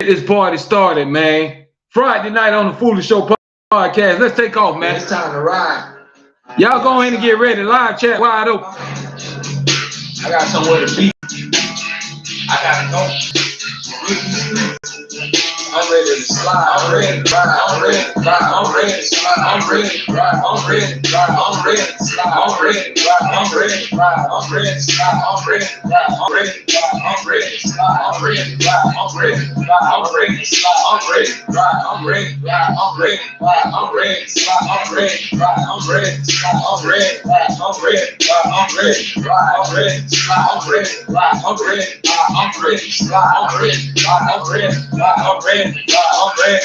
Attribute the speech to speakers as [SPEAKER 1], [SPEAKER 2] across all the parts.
[SPEAKER 1] This party started, man. Friday night on the Foolish Show podcast. Let's take off, man.
[SPEAKER 2] It's time to ride.
[SPEAKER 1] Y'all go ahead and get ready. Live chat wide open.
[SPEAKER 2] I got somewhere to be. I gotta go. I'm ready to slide. I'm ready to ride. I'm ready to ride. I'm ready to slide. I'm ready to ride. I'm ready to ride. I'm ready to slide. I'm ready to ride. I'm ready to ride. I'm ready to slide. I'm ready to ride. I'm ready to ride. I'm ready to slide. I'm ready to ride. I'm ready to ride. I'm ready to slide. I'm ready to ride. I'm ready to ride. I'm ready to ride. I'm ready to slide. I'm ready to ride. I'm ready to slide. I'm ready to ride. I'm ready to ride. I'm ready to ride. I'm ready to slide. I'm ready to ride. I'm ready to ride. I'm ready to slide. I'm ready to ride. I'm ready to ride. I'm ready to ride. I'm ready.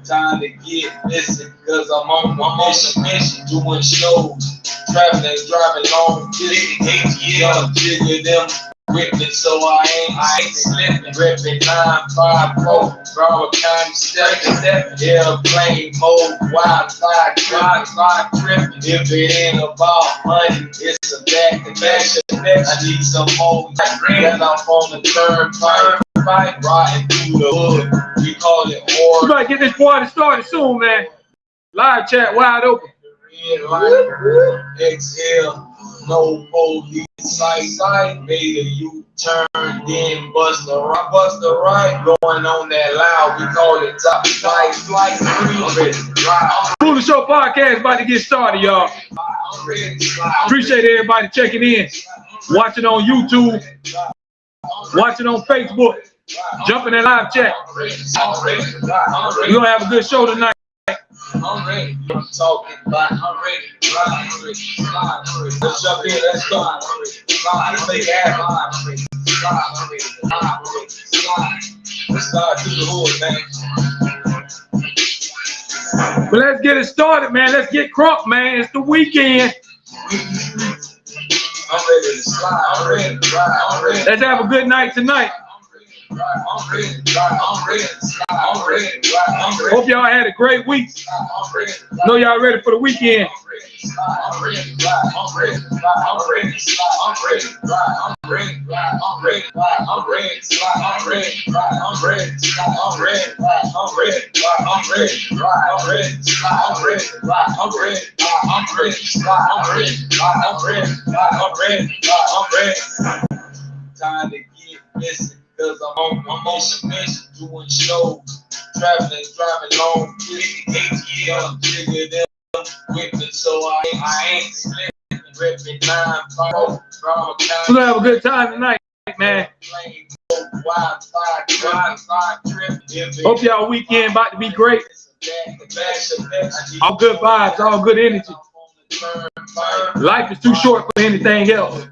[SPEAKER 2] Time to get busy, cause I'm on my mission, doing shows, traveling, driving long distance, young jigger them with me, so I ain't slipping, repping 954, Broward County stepping, airplane mode, Wi-Fi tripping, if it ain't about money, it's a back to back, I need some more, that I'm on the turnpike. Riding through the hood, we call it war.
[SPEAKER 1] We gotta get this party started soon, man. Live chat wide open.
[SPEAKER 2] Exhale, no police sight. Made a U-turn, then bust the right, going on that loud. We call it top flight. I'm ready to ride.
[SPEAKER 1] Foolish Show podcast about to get started, y'all. Appreciate everybody checking in, watching on YouTube, watching on Facebook. Jumping in live chat. We're gonna have a good show tonight.
[SPEAKER 2] I'm ready. I'm talking about. I'm ready to ride. I'm ready to slide. Let's jump in. Let's go. I'm ready to slide. Let's make it happen. I'm ready to slide. I'm ready to ride. I'm ready to slide. Let's start through the hood, man.
[SPEAKER 1] But let's get it started, man. Let's get crunk, man. It's the weekend.
[SPEAKER 2] I'm ready to slide. I'm ready to ride. I'm ready.
[SPEAKER 1] Let's have a good night tonight.
[SPEAKER 2] I'm ready to ride. I'm ready to slide. I'm ready to ride. I'm ready.
[SPEAKER 1] Hope y'all had a great week. Know y'all ready for the weekend.
[SPEAKER 2] I'm ready to ride. I'm ready to ride. I'm ready to slide. I'm ready to ride. I'm ready to ride. I'm ready to ride. I'm ready to slide. I'm ready to ride. I'm ready to slide. I'm ready to ride. I'm ready to ride. I'm ready to ride. I'm ready to slide. I'm ready to ride. I'm ready to ride. I'm ready to slide. I'm ready to ride. I'm ready to ride. I'm ready to ride. I'm ready. Time to get busy. Cause I'm on my mission, doing shows, traveling, driving long distance, young jigger them with me, so I ain't slipping, repping 954, Broward County.
[SPEAKER 1] We're gonna have a good time tonight, man. Hope y'all weekend about to be great. All good vibes, all good energy. Life is too short for anything else.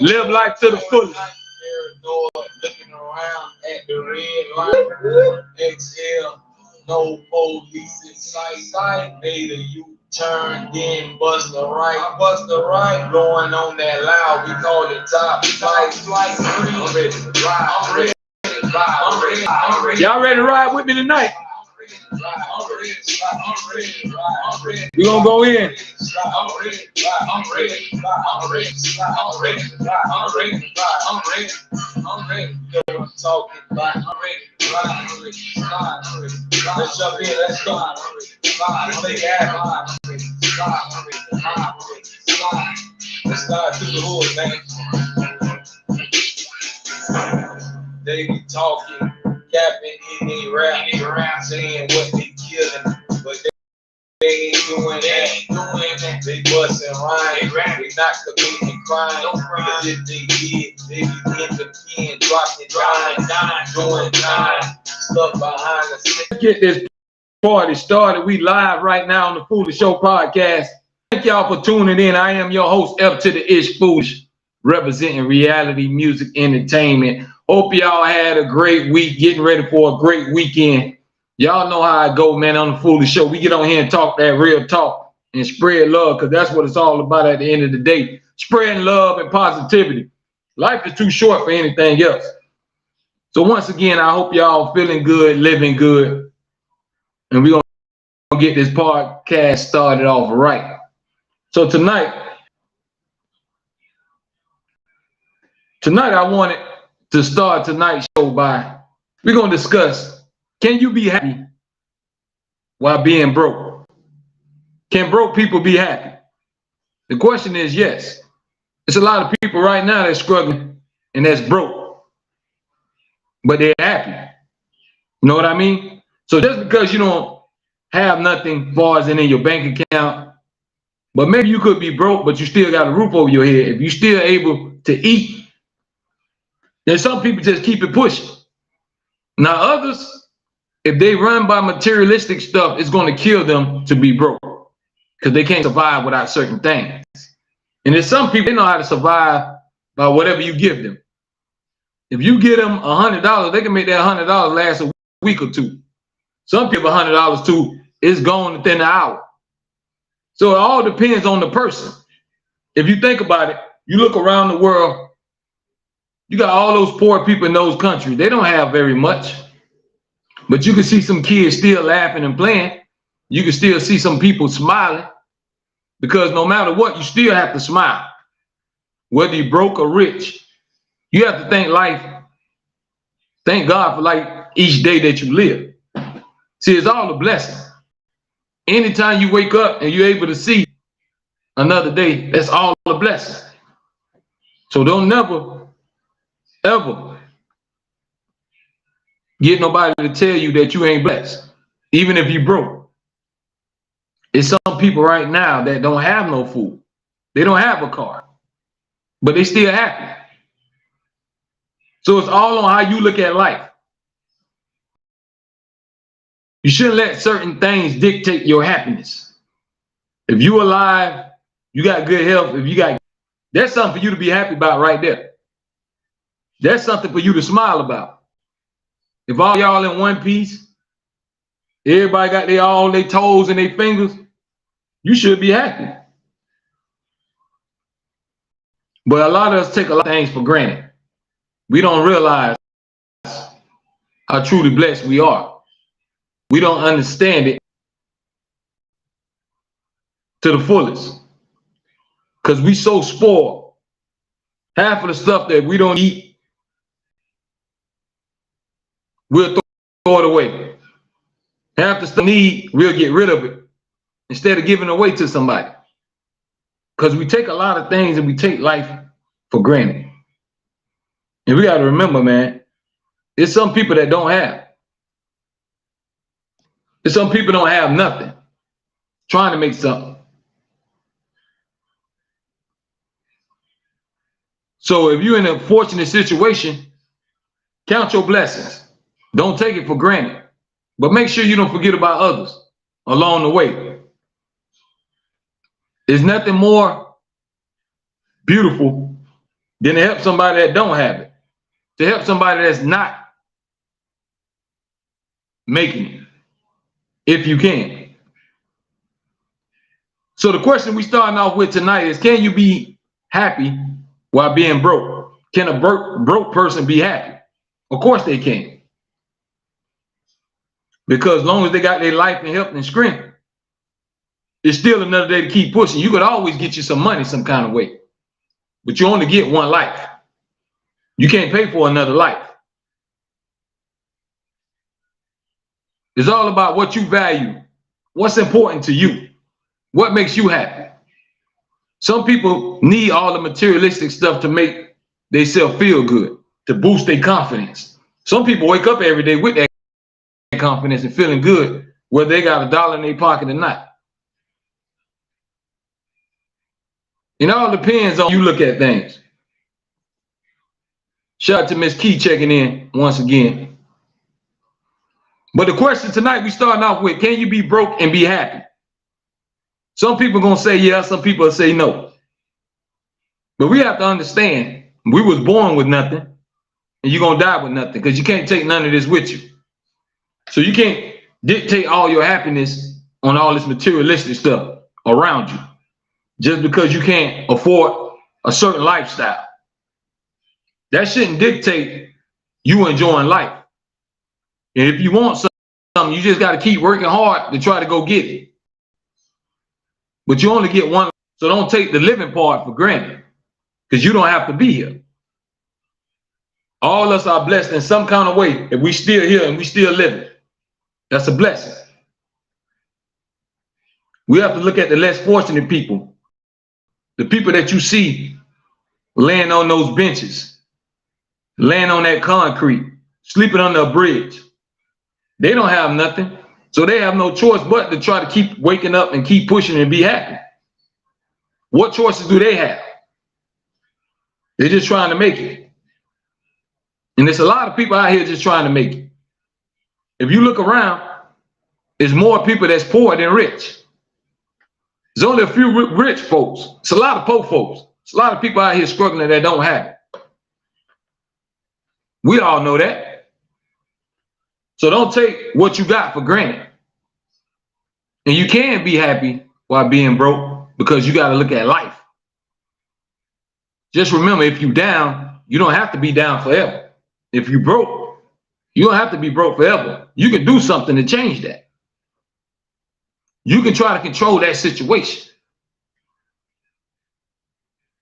[SPEAKER 1] Live life to the fullest.
[SPEAKER 2] Looking around at the red light, exhale, no police in sight. Made a U-turn, then bust the right, going on that loud. We call it top flight. I'm ready to ride. I'm ready to ride. I'm ready.
[SPEAKER 1] Y'all ready to ride with me tonight? We gonna go in.
[SPEAKER 2] I'm ready. I'm talking about. I'm ready to ride. I'm ready to slide. I'm ready to ride. Let's jump in. Let's go. I'm ready to slide. Let's make it happen. I'm ready to slide. I'm ready to ride. I'm ready to slide. Let's start through the hood, man. They be talking, capping in their rap, saying what they killing, but they ain't doing that. They busting rhymes, they not committing crime. Because if they did, they be in the pen, dropping dimes, doing time, stuff behind the scenes.
[SPEAKER 1] Let's get this party started. We live right now on the Foolish Show podcast. Thank y'all for tuning in. I am your host, F to the Ish Foolish, representing reality music entertainment. Hope y'all had a great week, getting ready for a great weekend. Y'all know how I go, man, on the Foolish Show. We get on here and talk that real talk and spread love, because that's what it's all about at the end of the day. Spreading love and positivity. Life is too short for anything else. So once again, I hope y'all feeling good, living good. And we're going to get this podcast started off right. So tonight I wanted to start tonight's show by We're going to discuss, can you be happy while being broke? Can broke people be happy? The question is yes. It's a lot of people right now that's struggling and that's broke, but they're happy. You know what I mean? So just because you don't have nothing far as in your bank account, but maybe you could be broke, but you still got a roof over your head. If you're still able to eat, then some people just keep it pushing. Now others, if they run by materialistic stuff, it's going to kill them to be broke because they can't survive without certain things. And there's some people, they know how to survive by whatever you give them. If you give them $100, they can make that $100 last a week or two. Some people $100 too, it's gone within an hour. So it all depends on the person. If you think about it, you look around the world, you got all those poor people in those countries. They don't have very much, but you can see some kids still laughing and playing. You can still see some people smiling, because no matter what, you still have to smile. Whether you're broke or rich, you have to thank God for like each day that you live. See, it's all a blessing. Anytime you wake up and you're able to see another day, that's all a blessing. So don't never, ever get nobody to tell you that you ain't blessed, even if you broke. It's some people right now that don't have no food. They don't have a car, but they still happy. So it's all on how you look at life. You shouldn't let certain things dictate your happiness. If you're alive, you got good health, that's something for you to be happy about right there. That's something for you to smile about. If all y'all in one piece, everybody got all their toes and their fingers, you should be happy. But a lot of us take a lot of things for granted. We don't realize how truly blessed we are. We don't understand it to the fullest because we so spoiled. Half of the stuff that we don't eat, we'll throw it away. Half the stuff we need, we'll get rid of it instead of giving it away to somebody, because we take a lot of things and we take life for granted. And we got to remember, man, there's some people that don't have. There's some people don't have nothing, trying to make something. So if you're in a fortunate situation, count your blessings. Don't take it for granted, but make sure you don't forget about others along the way. There's nothing more beautiful than to help somebody that don't have it, to help somebody that's not making it, if you can. So the question we starting off with tonight is, can you be happy while being broke? Can a broke person be happy? Of course they can. Because as long as they got their life and health and strength, it's still another day to keep pushing. You could always get you some money some kind of way, but you only get one life. You can't pay for another life. It's all about what you value, what's important to you, what makes you happy. Some people need all the materialistic stuff to make themselves feel good, to boost their confidence. Some people wake up every day with that confidence and feeling good, whether they got $1 in their pocket or not. It all depends on how you look at things. Shout out to Miss Key checking in once again. But the question tonight we starting off with, can you be broke and be happy? Some people are going to say yes, some people will say no. But we have to understand, we was born with nothing, and you're going to die with nothing, because you can't take none of this with you. So you can't dictate all your happiness on all this materialistic stuff around you, just because you can't afford a certain lifestyle. That shouldn't dictate you enjoying life. And if you want something, you just got to keep working hard to try to go get it. But you only get one, so don't take the living part for granted, because you don't have to be here. All of us are blessed in some kind of way if we still here and we still living. That's a blessing. We have to look at the less fortunate people, the people that you see laying on those benches, laying on that concrete, sleeping under a bridge. They don't have nothing, so they have no choice but to try to keep waking up and keep pushing and be happy. What choices do they have? They're just trying to make it. And there's a lot of people out here just trying to make it. If you look around, there's more people that's poor than rich. There's only a few rich folks. It's a lot of poor folks. It's a lot of people out here struggling that don't have it. We all know that. So don't take what you got for granted. And you can be happy while being broke because you got to look at life. Just remember, if you're down, you don't have to be down forever. If you're broke, you don't have to be broke forever. You can do something to change that. You can try to control that situation.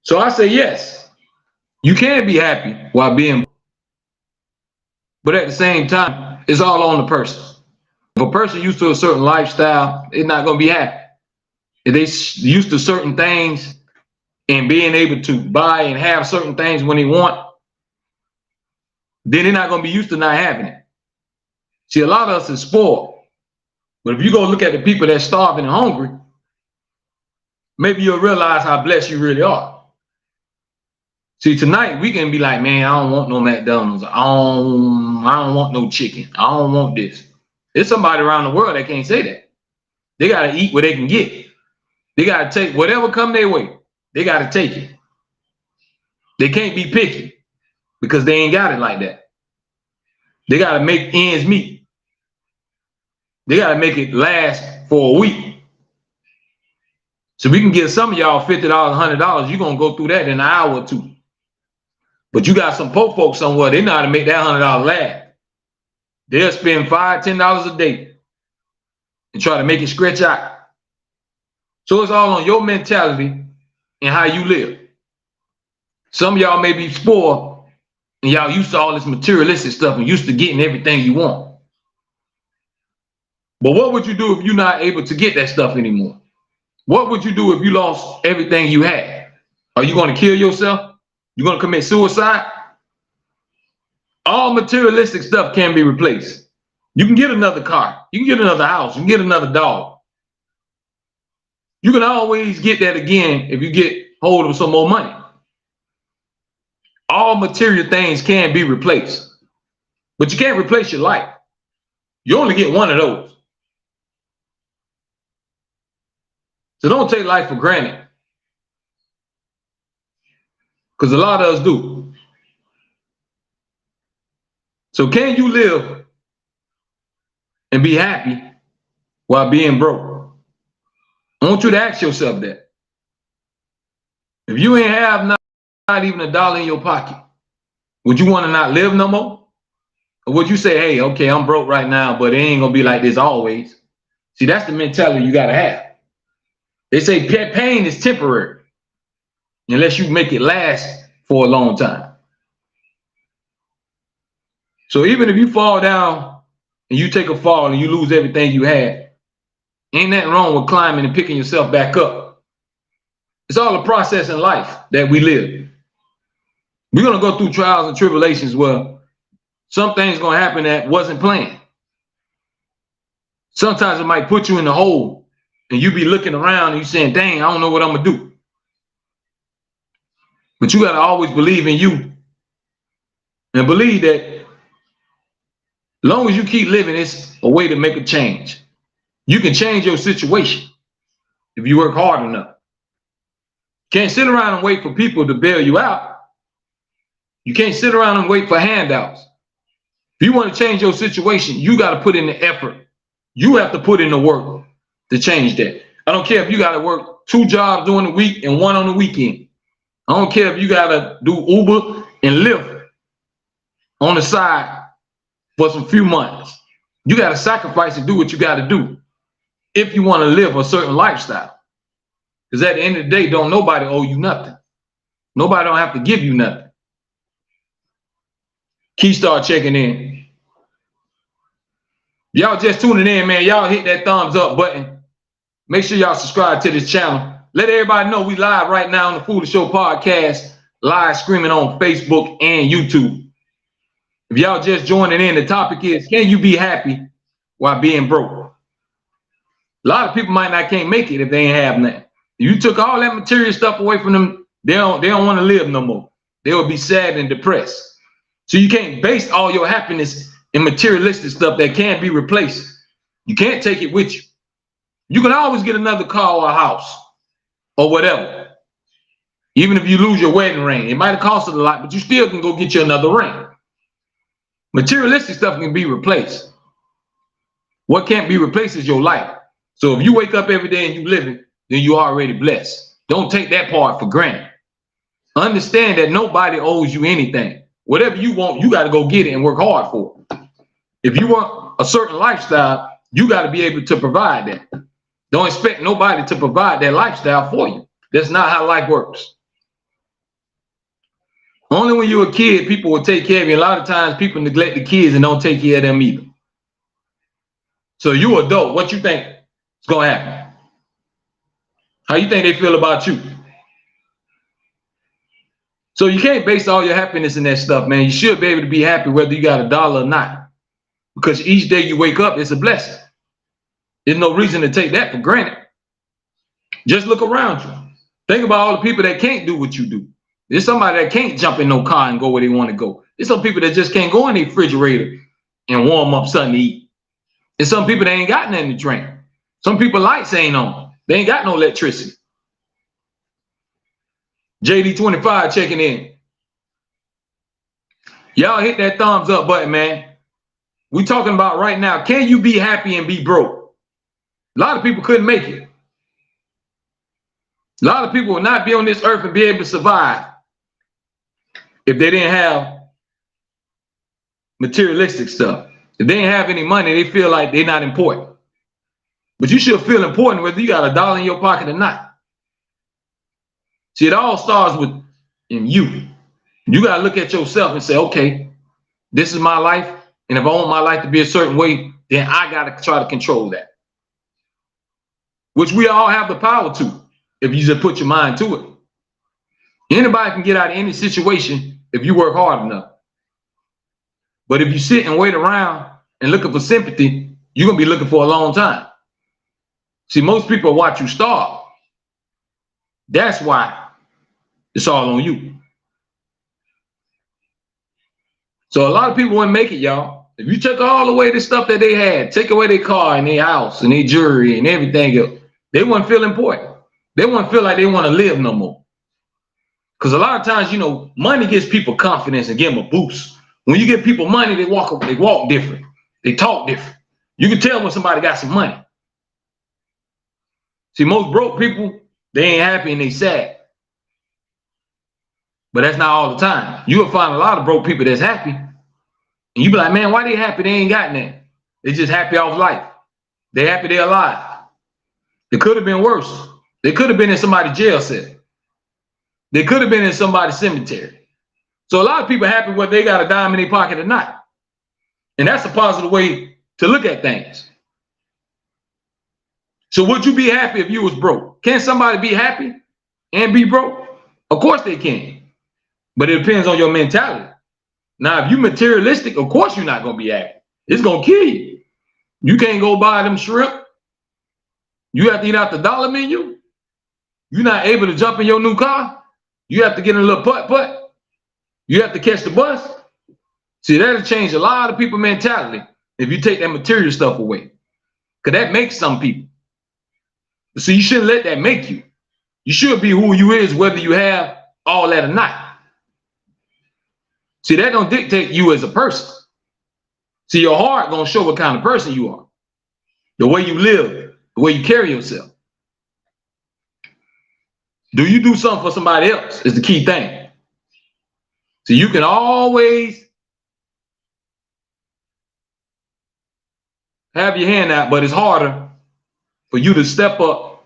[SPEAKER 1] So I say, yes, you can be happy while being broke. But at the same time, it's all on the person. If a person used to a certain lifestyle, they're not going to be happy. If they used to certain things and being able to buy and have certain things when they want, then they're not going to be used to not having it. See, a lot of us is spoiled. But if you go look at the people that's starving and hungry, maybe you'll realize how blessed you really are. See, tonight we can be like, man, I don't want no McDonald's. I don't want no chicken. I don't want this. There's somebody around the world that can't say that. They got to eat what they can get. They got to take whatever come their way. They got to take it. They can't be picky because they ain't got it like that. They got to make ends meet. They got to make it last for a week. So we can give some of y'all $50, $100. You're going to go through that in an hour or two. But you got some poor folks somewhere, they know how to make that $100 last. They'll spend $5, $10 a day and try to make it stretch out. So it's all on your mentality and how you live. Some of y'all may be spoiled and y'all used to all this materialistic stuff and used to getting everything you want. But what would you do if you're not able to get that stuff anymore? What would you do if you lost everything you had? Are you going to kill yourself? You're going to commit suicide? All materialistic stuff can be replaced. You can get another car. You can get another house. You can get another dog. You can always get that again if you get hold of some more money. All material things can be replaced. But you can't replace your life. You only get one of those. So don't take life for granted. Because a lot of us do. So can you live and be happy while being broke? I want you to ask yourself that. If you ain't have not even $1 in your pocket, would you want to not live no more? Or would you say, hey, okay, I'm broke right now, but it ain't going to be like this always? See, that's the mentality you got to have. They say pain is temporary unless you make it last for a long time. So even if you fall down and you take a fall and you lose everything you had, ain't nothing wrong with climbing and picking yourself back up. It's all a process in life that we live. We're going to go through trials and tribulations where some things going to happen that wasn't planned. Sometimes it might put you in the hole and you be looking around and you saying, dang, I don't know what I'm going to do. But you got to always believe in you and believe that as long as you keep living, it's a way to make a change. You can change your situation if you work hard enough. Can't sit around and wait for people to bail you out. You can't sit around and wait for handouts. If you want to change your situation, you got to put in the effort. You have to put in the work to change that. I don't care if you got to work 2 jobs during the week and 1 on the weekend. I don't care if you got to do Uber and Lyft on the side for some few months. You got to sacrifice and do what you got to do if you want to live a certain lifestyle. Because at the end of the day, don't nobody owe you nothing. Nobody don't have to give you nothing. Key start checking in. Y'all just tuning in, man. Y'all hit that thumbs up button. Make sure y'all subscribe to this channel. Let everybody know we live right now on the Foolish Show podcast, live streaming on Facebook and YouTube. If y'all just joining in, the topic is, can you be happy while being broke? A lot of people can't make it if they ain't have nothing. If you took all that material stuff away from them, they don't want to live no more. They will be sad and depressed. So you can't base all your happiness in materialistic stuff that can't be replaced. You can't take it with you. You can always get another car or a house or whatever. Even if you lose your wedding ring, it might have costed a lot, but you still can go get you another ring. Materialistic stuff can be replaced. What can't be replaced is your life. So if you wake up every day and you live it, then you already blessed. Don't take that part for granted. Understand that nobody owes you anything. Whatever you want, you got to go get it and work hard for it. If you want a certain lifestyle, you got to be able to provide that. Don't expect nobody to provide that lifestyle for you. That's not how life works. Only when you're a kid, people will take care of you. A lot of times people neglect the kids and don't take care of them either. So you adult, what you think is going to happen? How you think they feel about you? So you can't base all your happiness in that stuff, man. You should be able to be happy whether you got $1 or not. Because each day you wake up, it's a blessing. There's no reason to take that for granted. Just look around you. Think about all the people that can't do what you do. There's somebody that can't jump in no car and go where they want to go. There's some people that just can't go in the refrigerator and warm up something to eat. There's some people that ain't got nothing to drink. Some people lights ain't on. They ain't got no electricity. JD25 checking in. Y'all hit that thumbs up button, man. We talking about right now, can you be happy and be broke? A lot of people couldn't make it. A lot of people will not be on this earth and be able to survive if they didn't have materialistic stuff. If they didn't have any money, they feel like they're not important. But you should feel important whether you got $1 in your pocket or not. See, it all starts with in you. You got to look at yourself and say, okay, this is my life. And if I want my life to be a certain way, then I got to try to control that. Which we all have the power to, if you just put your mind to it. Anybody can get out of any situation if you work hard enough. But if you sit and wait around and looking for sympathy, you're going to be looking for a long time. See, most people watch you starve. That's why it's all on you. So a lot of people wouldn't make it, y'all. If you took all away the stuff that they had, take away their car and their house and their jewelry and everything else, they wouldn't feel important. They wouldn't feel like they want to live no more. Because a lot of times, you know, money gives people confidence and give them a boost. When you give people money, they walk different. They talk different. You can tell when somebody got some money. See, most broke people, they ain't happy and they sad. But that's not all the time. You'll find a lot of broke people that's happy. And you be like, man, why they happy? They ain't got nothing. They just happy off life. They happy they're alive. It could have been worse. They could have been in somebody's jail cell. They could have been in somebody's cemetery. So a lot of people happy whether they got a dime in their pocket or not. And that's a positive way to look at things. So would you be happy if you was broke? Can somebody be happy and be broke? Of course they can. But it depends on your mentality. Now, if you materialistic, of course you're not going to be happy. It's going to kill you. You can't go buy them shrimp. You have to eat out the dollar menu. You're not able to jump in your new car. You have to get in a little putt-putt. You have to catch the bus. See, that'll change a lot of people's mentality if you take that material stuff away. Because that makes some people. So you shouldn't let that make you. You should be who you is, whether you have all that or not. See, that don't dictate you as a person. See, your heart gonna show what kind of person you are. The way you live, the way you carry yourself. Do you do something for somebody else is the key thing. So you can always have your hand out, but it's harder for you to step up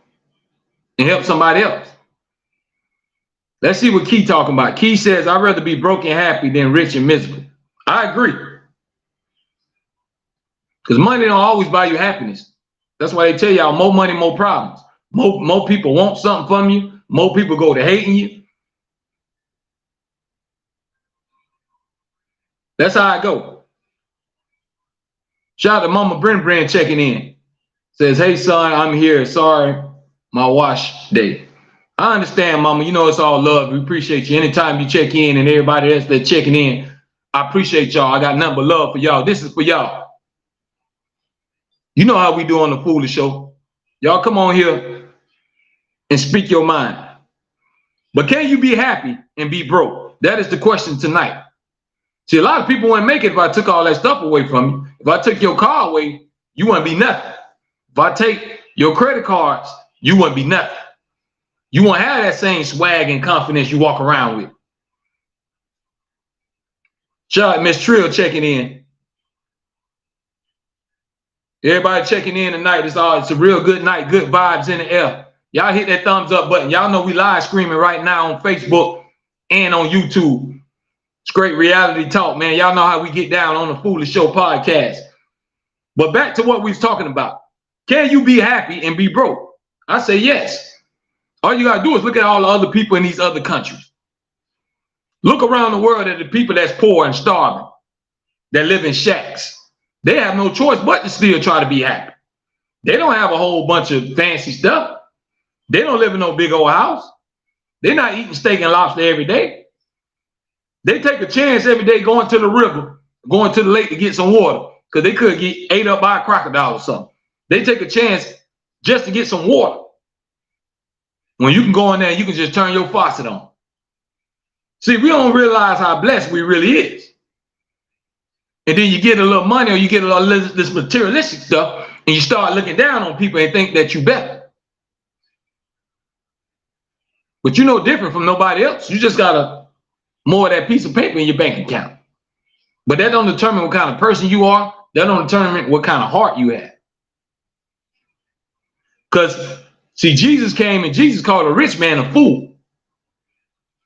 [SPEAKER 1] and help somebody else. Let's see what Key talking about. Key says, I'd rather be broke and happy than rich and miserable. I agree. Because money don't always buy you happiness. That's why they tell y'all more money, more problems. More people want something from you. More people go to hating you. That's how I go. Shout out to Mama Brent checking in. Says, hey son, I'm here. Sorry, my wash day. I understand, Mama. You know it's all love. We appreciate you. Anytime you check in and everybody else that's checking in, I appreciate y'all. I got nothing but love for y'all. This is for y'all. You know how we do on the Foolish Show. Y'all come on here and speak your mind. But can you be happy and be broke? That is the question tonight. See, a lot of people wouldn't make it if I took all that stuff away from you. If I took your car away, you wouldn't be nothing. If I take your credit cards, you wouldn't be nothing. You won't have that same swag and confidence you walk around with. Shout out Miss Trill checking in. Everybody checking in tonight. It's a real good night, good vibes in the air. Y'all hit that thumbs up button. Y'all know we live streaming right now on Facebook and on YouTube. It's great reality talk, man. Y'all know how we get down on the Foolish Show podcast. But back to what we was talking about. Can you be happy and be broke? I say yes. All you got to do is look at all the other people in these other countries. Look around the world at the people that's poor and starving, that live in shacks. They have no choice but to still try to be happy. They don't have a whole bunch of fancy stuff. They don't live in no big old house. They're not eating steak and lobster every day. They take a chance every day going to the river, going to the lake to get some water, because they could get ate up by a crocodile or something. They take a chance just to get some water. When you can go in there, you can just turn your faucet on. See, we don't realize how blessed we really is. And then you get a little money or you get a little this materialistic stuff and you start looking down on people and think that you better. But you're no different from nobody else. You just got more of that piece of paper in your bank account. But that don't determine what kind of person you are. That don't determine what kind of heart you have. Because, see, Jesus came and Jesus called a rich man a fool.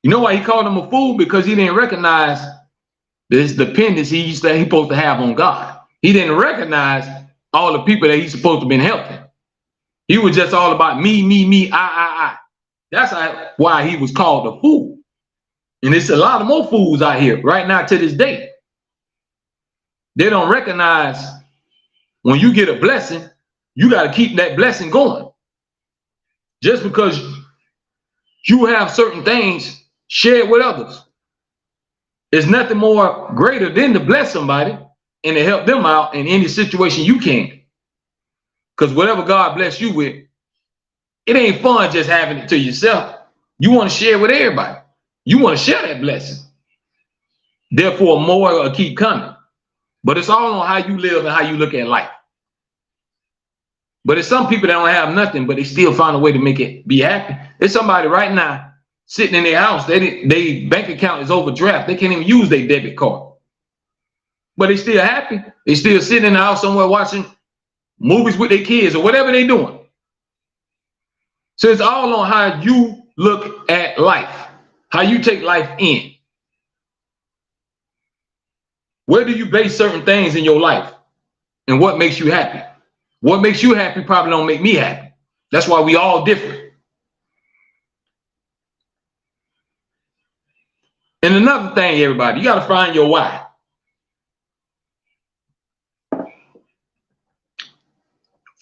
[SPEAKER 1] You know why he called him a fool? Because he didn't recognize this dependence he's supposed to have on God. He didn't recognize all the people that he's supposed to have been helping. He was just all about me, I. That's why he was called a fool. And it's a lot of more fools out here right now to this day. They don't recognize when you get a blessing, you got to keep that blessing going. Just because you have certain things, share it with others. There's nothing more greater than to bless somebody and to help them out in any situation you can. Because whatever God bless you with, it ain't fun just having it to yourself. You want to share it with everybody. You want to share that blessing. Therefore, more will keep coming. But it's all on how you live and how you look at life. But it's some people that don't have nothing, but they still find a way to make it be happy. There's somebody right now sitting in their house, their bank account is overdraft. They can't even use their debit card. But they still happy. They still sitting in the house somewhere watching movies with their kids or whatever they're doing. So it's all on how you look at life, how you take life in. Where do you base certain things in your life? And what makes you happy? What makes you happy probably don't make me happy. That's why we all different. And another thing, everybody, you got to find your why.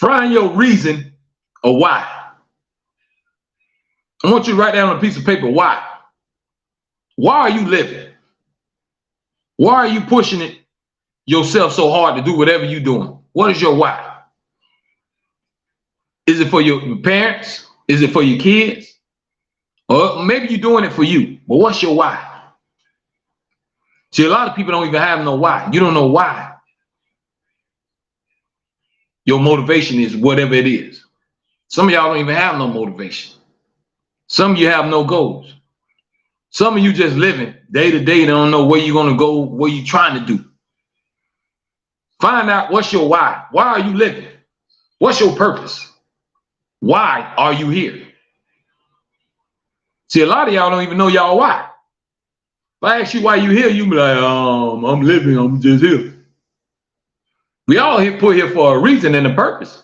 [SPEAKER 1] Find your reason or why. I want you to write down on a piece of paper, why. Why are you living? Why are you pushing it yourself so hard to do whatever you're doing? What is your why? Is it for your parents? Is it for your kids? Or maybe you're doing it for you, but what's your why? See, a lot of people don't even have no why. You don't know why. Your motivation is whatever it is. Some of y'all don't even have no motivation. Some of you have no goals. Some of you just living day to day. They don't know where you're going to go, what you're trying to do. Find out what's your why. Why are you living? What's your purpose? Why are you here? See, a lot of y'all don't even know y'all why. If I ask you why you here, you be like, I'm living, I'm just here. We all put here for a reason and a purpose.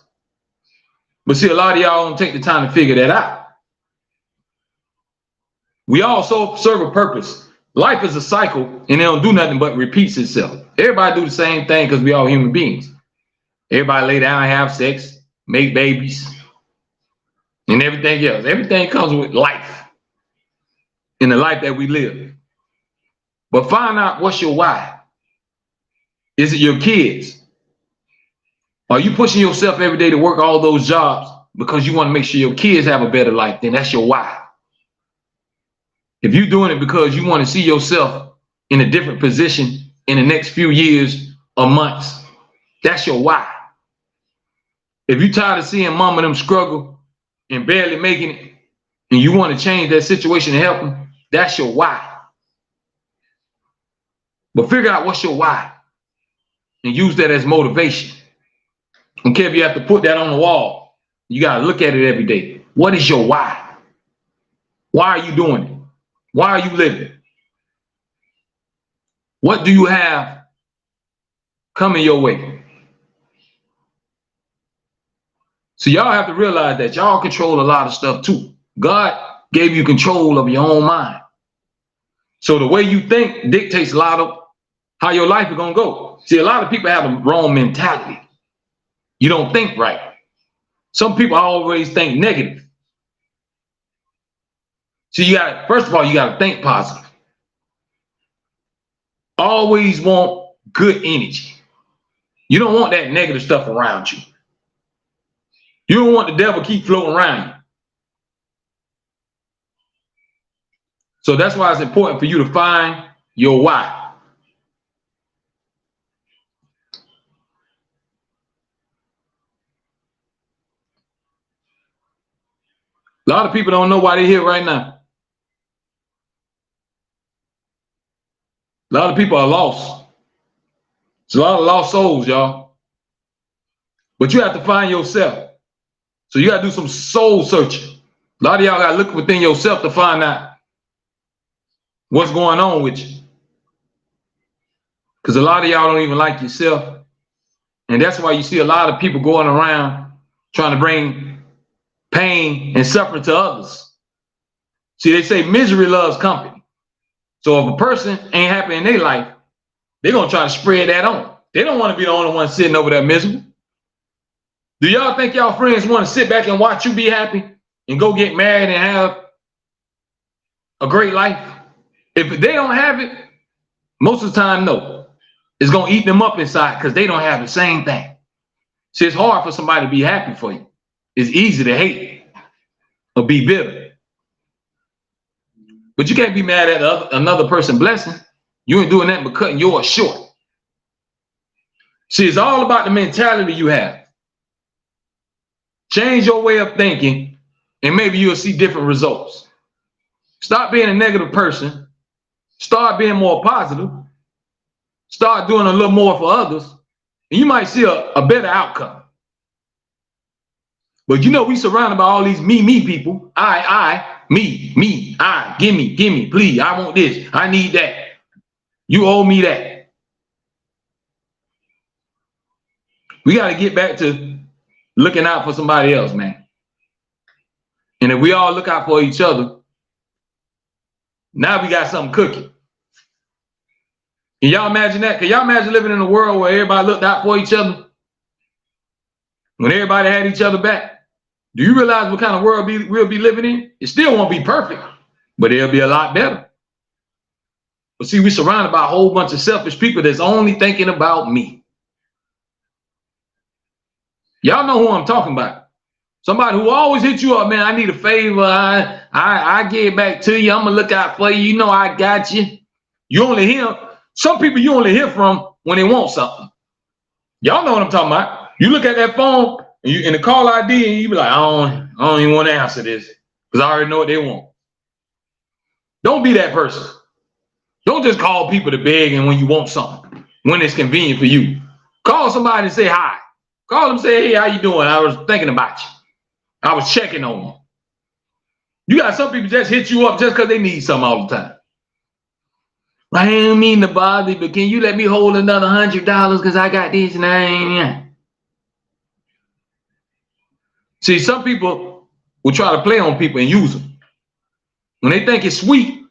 [SPEAKER 1] But see, a lot of y'all don't take the time to figure that out. We all serve a purpose. Life is a cycle, and it don't do nothing but repeats itself. Everybody do the same thing because we all human beings. Everybody lay down, have sex, make babies, and everything else. Everything comes with life in the life that we live. But find out what's your why. Is it your kids? Are you pushing yourself every day to work all those jobs because you want to make sure your kids have a better life? Then that's your why. If you're doing it because you want to see yourself in a different position in the next few years or months, that's your why. If you're tired of seeing mom and them struggle and barely making it, and you want to change that situation and help them, that's your why. But figure out what's your why and use that as motivation. I don't care if you have to put that on the wall. You got to look at it every day. What is your why? Why are you doing it? Why are you living? What do you have coming your way? So y'all have to realize that y'all control a lot of stuff too. God gave you control of your own mind. So the way you think dictates a lot of how your life is going to go. See, a lot of people have a wrong mentality. You don't think right. Some people always think negative. So first of all, you got to think positive. Always want good energy. You don't want that negative stuff around you. You don't want the devil keep floating around you. So that's why it's important for you to find your why. A lot of people don't know why they're here right now. A lot of people are lost. It's a lot of lost souls, y'all. But you have to find yourself. So you got to do some soul searching. A lot of y'all got to look within yourself to find out what's going on with you. Because a lot of y'all don't even like yourself. And that's why you see a lot of people going around trying to bring pain and suffering to others. See, they say misery loves company. So if a person ain't happy in their life, they're going to try to spread that on. They don't want to be the only one sitting over there miserable. Do y'all think y'all friends want to sit back and watch you be happy and go get married and have a great life? If they don't have it, most of the time, no. It's going to eat them up inside because they don't have the same thing. See, it's hard for somebody to be happy for you. It's easy to hate or be bitter. But you can't be mad at another person's blessing. You ain't doing that but cutting yours short. See, it's all about the mentality you have. Change your way of thinking, and maybe you'll see different results. Stop being a negative person. Start being more positive. Start doing a little more for others, and you might see a better outcome. But you know, we surrounded by all these me people. I, me, I, gimme, please. I want this. I need that. You owe me that. We got to get back to looking out for somebody else, man. And if we all look out for each other, now we got something cooking. Can y'all imagine that? Can y'all imagine living in a world where everybody looked out for each other? When everybody had each other back? Do you realize what kind of world we'll be living in? It still won't be perfect, but it'll be a lot better. But see, we're surrounded by a whole bunch of selfish people that's only thinking about me. Y'all know who I'm talking about. Somebody who always hit you up, man, I need a favor. I get back to you. I'm going to look out for you. You know I got you. You only hear, some people you only hear from when they want something. Y'all know what I'm talking about. You look at that phone and you in the call ID and you be like, I don't even want to answer this because I already know what they want. Don't be that person. Don't just call people to beg and when you want something, when it's convenient for you. Call somebody and say hi. Call them and say, hey, how you doing? I was thinking about you. I was checking on you. You got some people just hit you up just because they need something all the time. I ain't mean to bother you, but can you let me hold another $100 because I got this name? See, some people will try to play on people and use them. When they think it's sweet,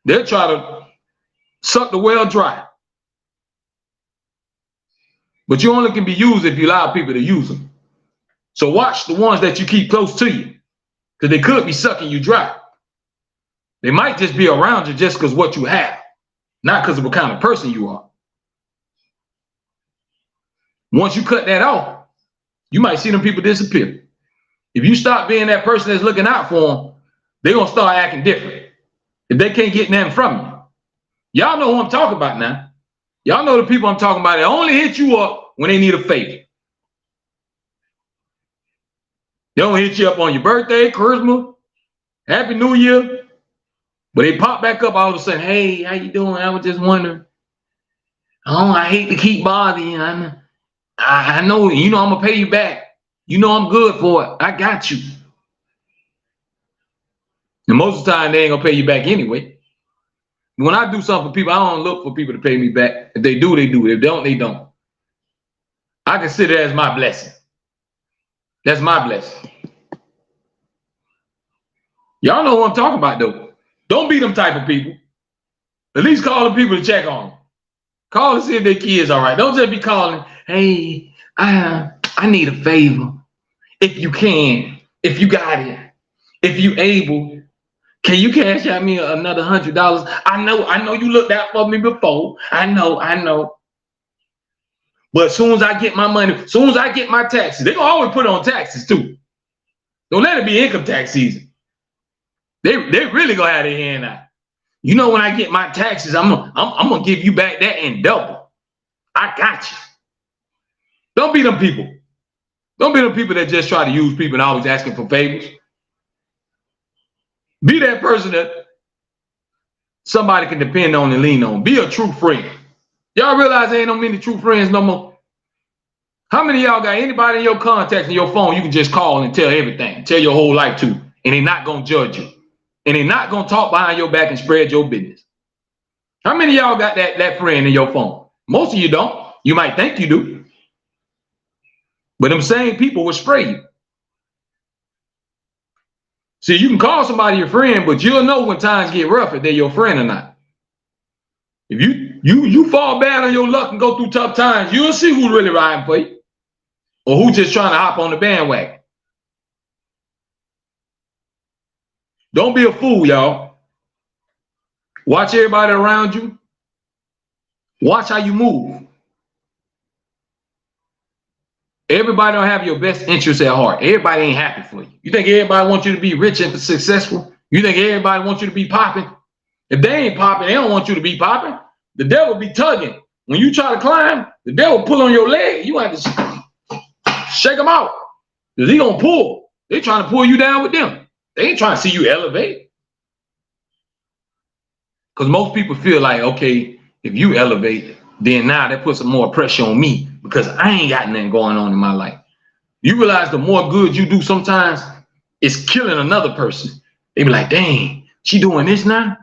[SPEAKER 1] they'll try to suck the well dry. But you only can be used if you allow people to use them. So watch the ones that you keep close to you, because they could be sucking you dry. They might just be around you just because what you have, not because of what kind of person you are. Once you cut that off, you might see them people disappear. If you stop being that person that's looking out for them, they're going to start acting different. If they can't get nothing from you. Y'all know who I'm talking about now. Y'all know the people I'm talking about. They only hit you up when they need a favor. They don't hit you up on your birthday, Christmas, Happy New Year. But they pop back up all of a sudden. Hey, how you doing? I was just wondering. Oh, I hate to keep bothering you. I know, you know, I'm going to pay you back. You know I'm good for it. I got you. And most of the time, they ain't going to pay you back anyway. When I do something for people, I don't look for people to pay me back. If they do, they do. If they don't, they don't. I consider it as my blessing. That's my blessing. Y'all know what I'm talking about, though. Don't be them type of people. At least call the people to check on them. Call to see if their kids all right. Don't just be calling, hey, I need a favor. If you can, if you got it, if you able, can you cash out me another $100? I know you looked out for me before. I know. But as soon as I get my money, as soon as I get my taxes, they're gonna always put on taxes too. Don't let it be income tax season. They really gonna have their hand out. You know, when I get my taxes, I'm gonna give you back that in double. I got you. Don't be them people. Don't be them people that just try to use people and always asking for favors. Be that person that somebody can depend on and lean on. Be a true friend. Y'all realize there ain't no many true friends no more? How many of y'all got anybody in your contacts in your phone you can just call and tell everything, tell your whole life to, and they're not gonna judge you, and they're not gonna talk behind your back and spread your business? How many of y'all got that friend in your phone? Most of you don't. You might think you do, but them same people will spray you. See, you can call somebody your friend, but you'll know when times get rough if they're your friend or not. If you fall bad on your luck and go through tough times, you'll see who's really riding for you or who's just trying to hop on the bandwagon. Don't be a fool, y'all. Watch everybody around you. Watch how you move. Everybody don't have your best interests at heart. Everybody ain't happy for you. You think everybody wants you to be rich and successful? You think everybody wants you to be popping? If they ain't popping, they don't want you to be popping. The devil be tugging. When you try to climb, the devil pull on your leg. You have to shake them out because he gonna pull. They trying to pull you down with them. They ain't trying to see you elevate. Because most people feel like, okay, if you elevate, then now that puts some more pressure on me because I ain't got nothing going on in my life. You realize the more good you do sometimes, it's killing another person. They be like, dang, she doing this now?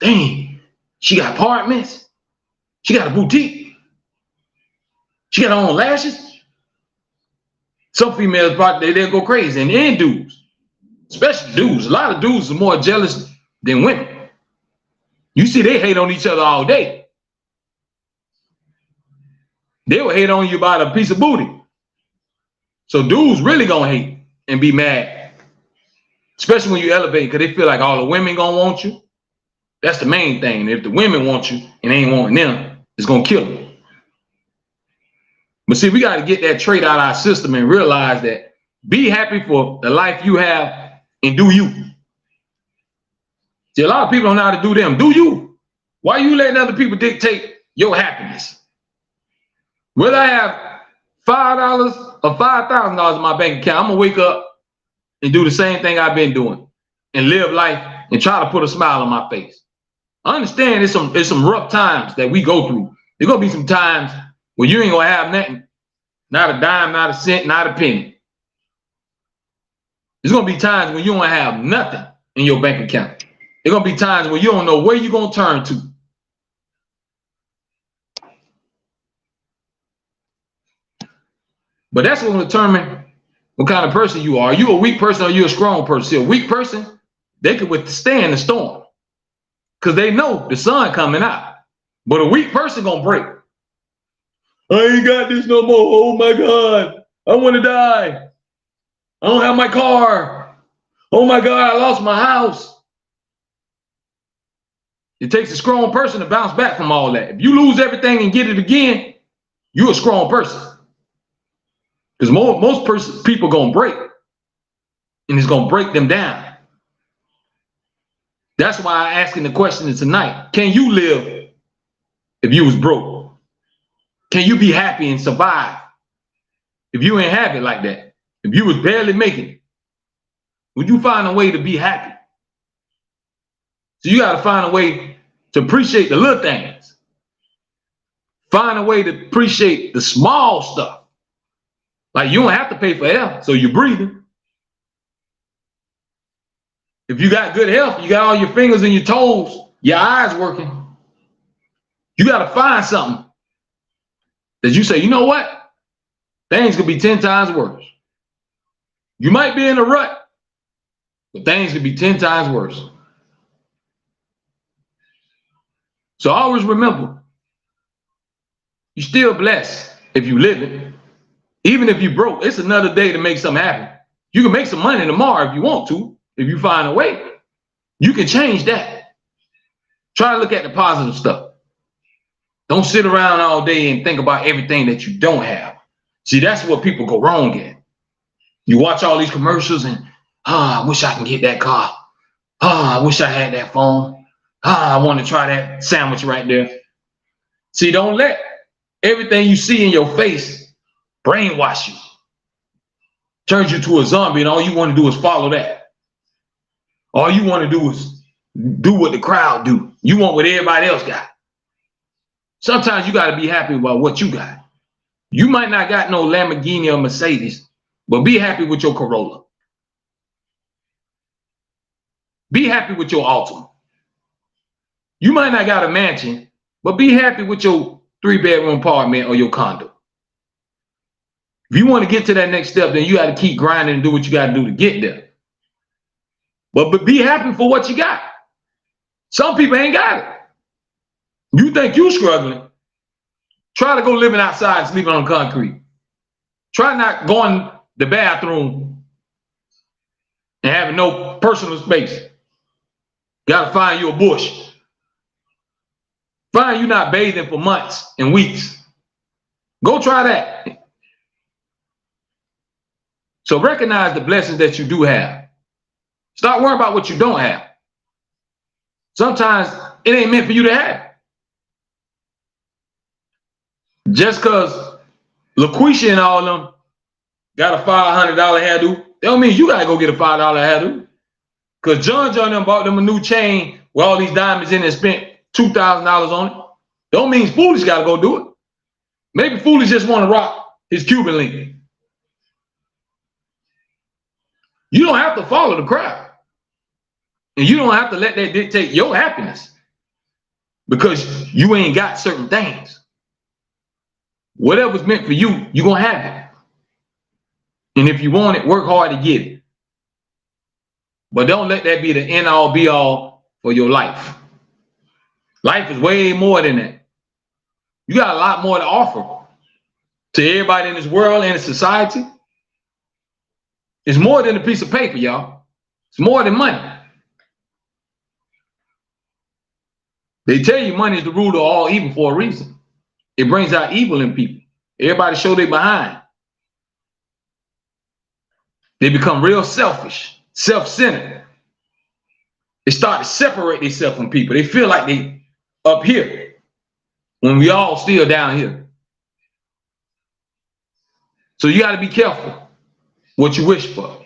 [SPEAKER 1] Dang, she got apartments. She got a boutique. She got her own lashes. Some females, they'll go crazy. And dudes, especially dudes. A lot of dudes are more jealous than women. You see, they hate on each other all day. They will hate on you about a piece of booty. So dudes really gonna hate and be mad, especially when you elevate, because they feel like all the women gonna want you. That's the main thing. And if the women want you and they ain't wanting them, it's gonna kill them. But see, we got to get that trait out of our system and realize that be happy for the life you have and do you. See, a lot of people don't know how to do them. Do you? Why you letting other people dictate your happiness? Whether I have $5 or $5,000 in my bank account, I'm gonna wake up and do the same thing I've been doing and live life and try to put a smile on my face. I understand it's some rough times that we go through. There's gonna be some times where you ain't gonna have nothing, not a dime, not a cent, not a penny. There's gonna be times when you don't have nothing in your bank account. There's gonna be times where you don't know where you're gonna turn to. But that's what will determine what kind of person you are. Are you a weak person or are you a strong person? See, a weak person, they can withstand the storm because they know the sun coming out. But a weak person gonna break. I ain't got this no more. Oh my God, I want to die. I don't have my car. Oh my God, I lost my house. It takes a strong person to bounce back from all that. If you lose everything and get it again, you're a strong person. Because most people gonna break, and it's gonna break them down. That's why I'm asking the question tonight: can you live if you was broke? Can you be happy and survive if you ain't have it like that? If you was barely making it, would you find a way to be happy? So you got to find a way to appreciate the little things. Find a way to appreciate the small stuff. Like you don't have to pay for air, so you're breathing. If you got good health, you got all your fingers and your toes, your eyes working. You got to find something that you say, you know what? Things could be 10 times worse. You might be in a rut, but things could be 10 times worse. So always remember, you're still blessed if you live it. Even if you broke, it's another day to make something happen. You can make some money tomorrow if you want to, if you find a way. You can change that. Try to look at the positive stuff. Don't sit around all day and think about everything that you don't have. See, that's what people go wrong at. You watch all these commercials and, I wish I can get that car. I wish I had that phone. I want to try that sandwich right there. See, don't let everything you see in your face brainwash you. Turns you to a zombie and all you want to do is follow that. All you want to do is do what the crowd do. You want what everybody else got. Sometimes you got to be happy about what you got. You might not got no Lamborghini or Mercedes, but be happy with your Corolla. Be happy with your Altima. You might not got a mansion, but be happy with your 3-bedroom apartment or your condo. If you want to get to that next step, then you got to keep grinding and do what you got to do to get there. But be happy for what you got. Some people ain't got it. You think you struggling. Try to go living outside and sleeping on concrete. Try not going to the bathroom and having no personal space. Got to find you a bush. Find you not bathing for months and weeks. Go try that. So recognize the blessings that you do have. Stop worrying about what you don't have. Sometimes it ain't meant for you to have. Just because LaQuisha and all of them got a $500 hairdo, that don't mean you got to go get a $5 hairdo. Because John them bought them a new chain with all these diamonds in it and spent $2,000 on it. Don't mean Foolish got to go do it. Maybe Foolish just want to rock his Cuban link. You don't have to follow the crowd. And you don't have to let that dictate your happiness because you ain't got certain things. Whatever's meant for you, you're going to have it. And if you want it, work hard to get it. But don't let that be the end all be all for your life. Life is way more than that. You got a lot more to offer to everybody in this world and in society. It's more than a piece of paper, y'all. It's more than money. They tell you money is the root of all evil for a reason. It brings out evil in people. Everybody show they behind. They become real selfish, self-centered. They start to separate themselves from people. They feel like they up here when we all still down here. So you got to be careful what you wish for.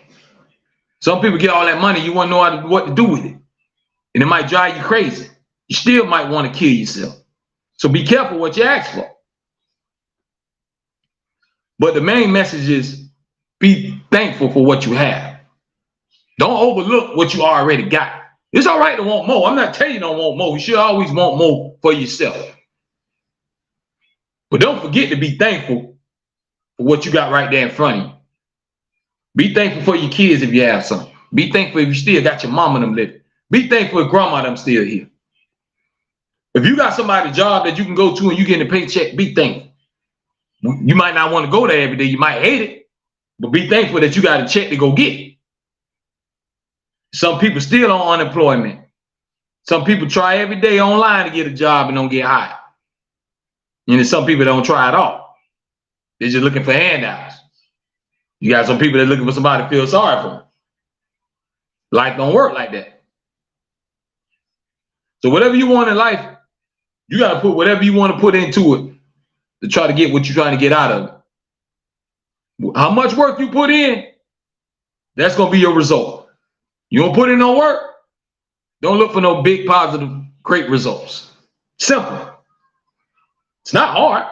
[SPEAKER 1] Some people get all that money, you want to know what to do with it. And it might drive you crazy. You still might want to kill yourself. So be careful what you ask for. But the main message is be thankful for what you have. Don't overlook what you already got. It's all right to want more. I'm not telling you don't want more. You should always want more for yourself. But don't forget to be thankful for what you got right there in front of you. Be thankful for your kids if you have some. Be thankful if you still got your mama them living. Be thankful if grandma them still here. If you got somebody's job that you can go to and you getting a paycheck, be thankful. You might not want to go there every day. You might hate it, but be thankful that you got a check to go get. Some people still on unemployment. Some people try every day online to get a job and don't get hired. And then some people don't try at all. They're just looking for handouts. You got some people that are looking for somebody to feel sorry for them. Life don't work like that. So whatever you want in life, you got to put whatever you want to put into it to try to get what you're trying to get out of it. How much work you put in, that's going to be your result. You don't put in no work, don't look for no big, positive, great results. Simple. It's not hard.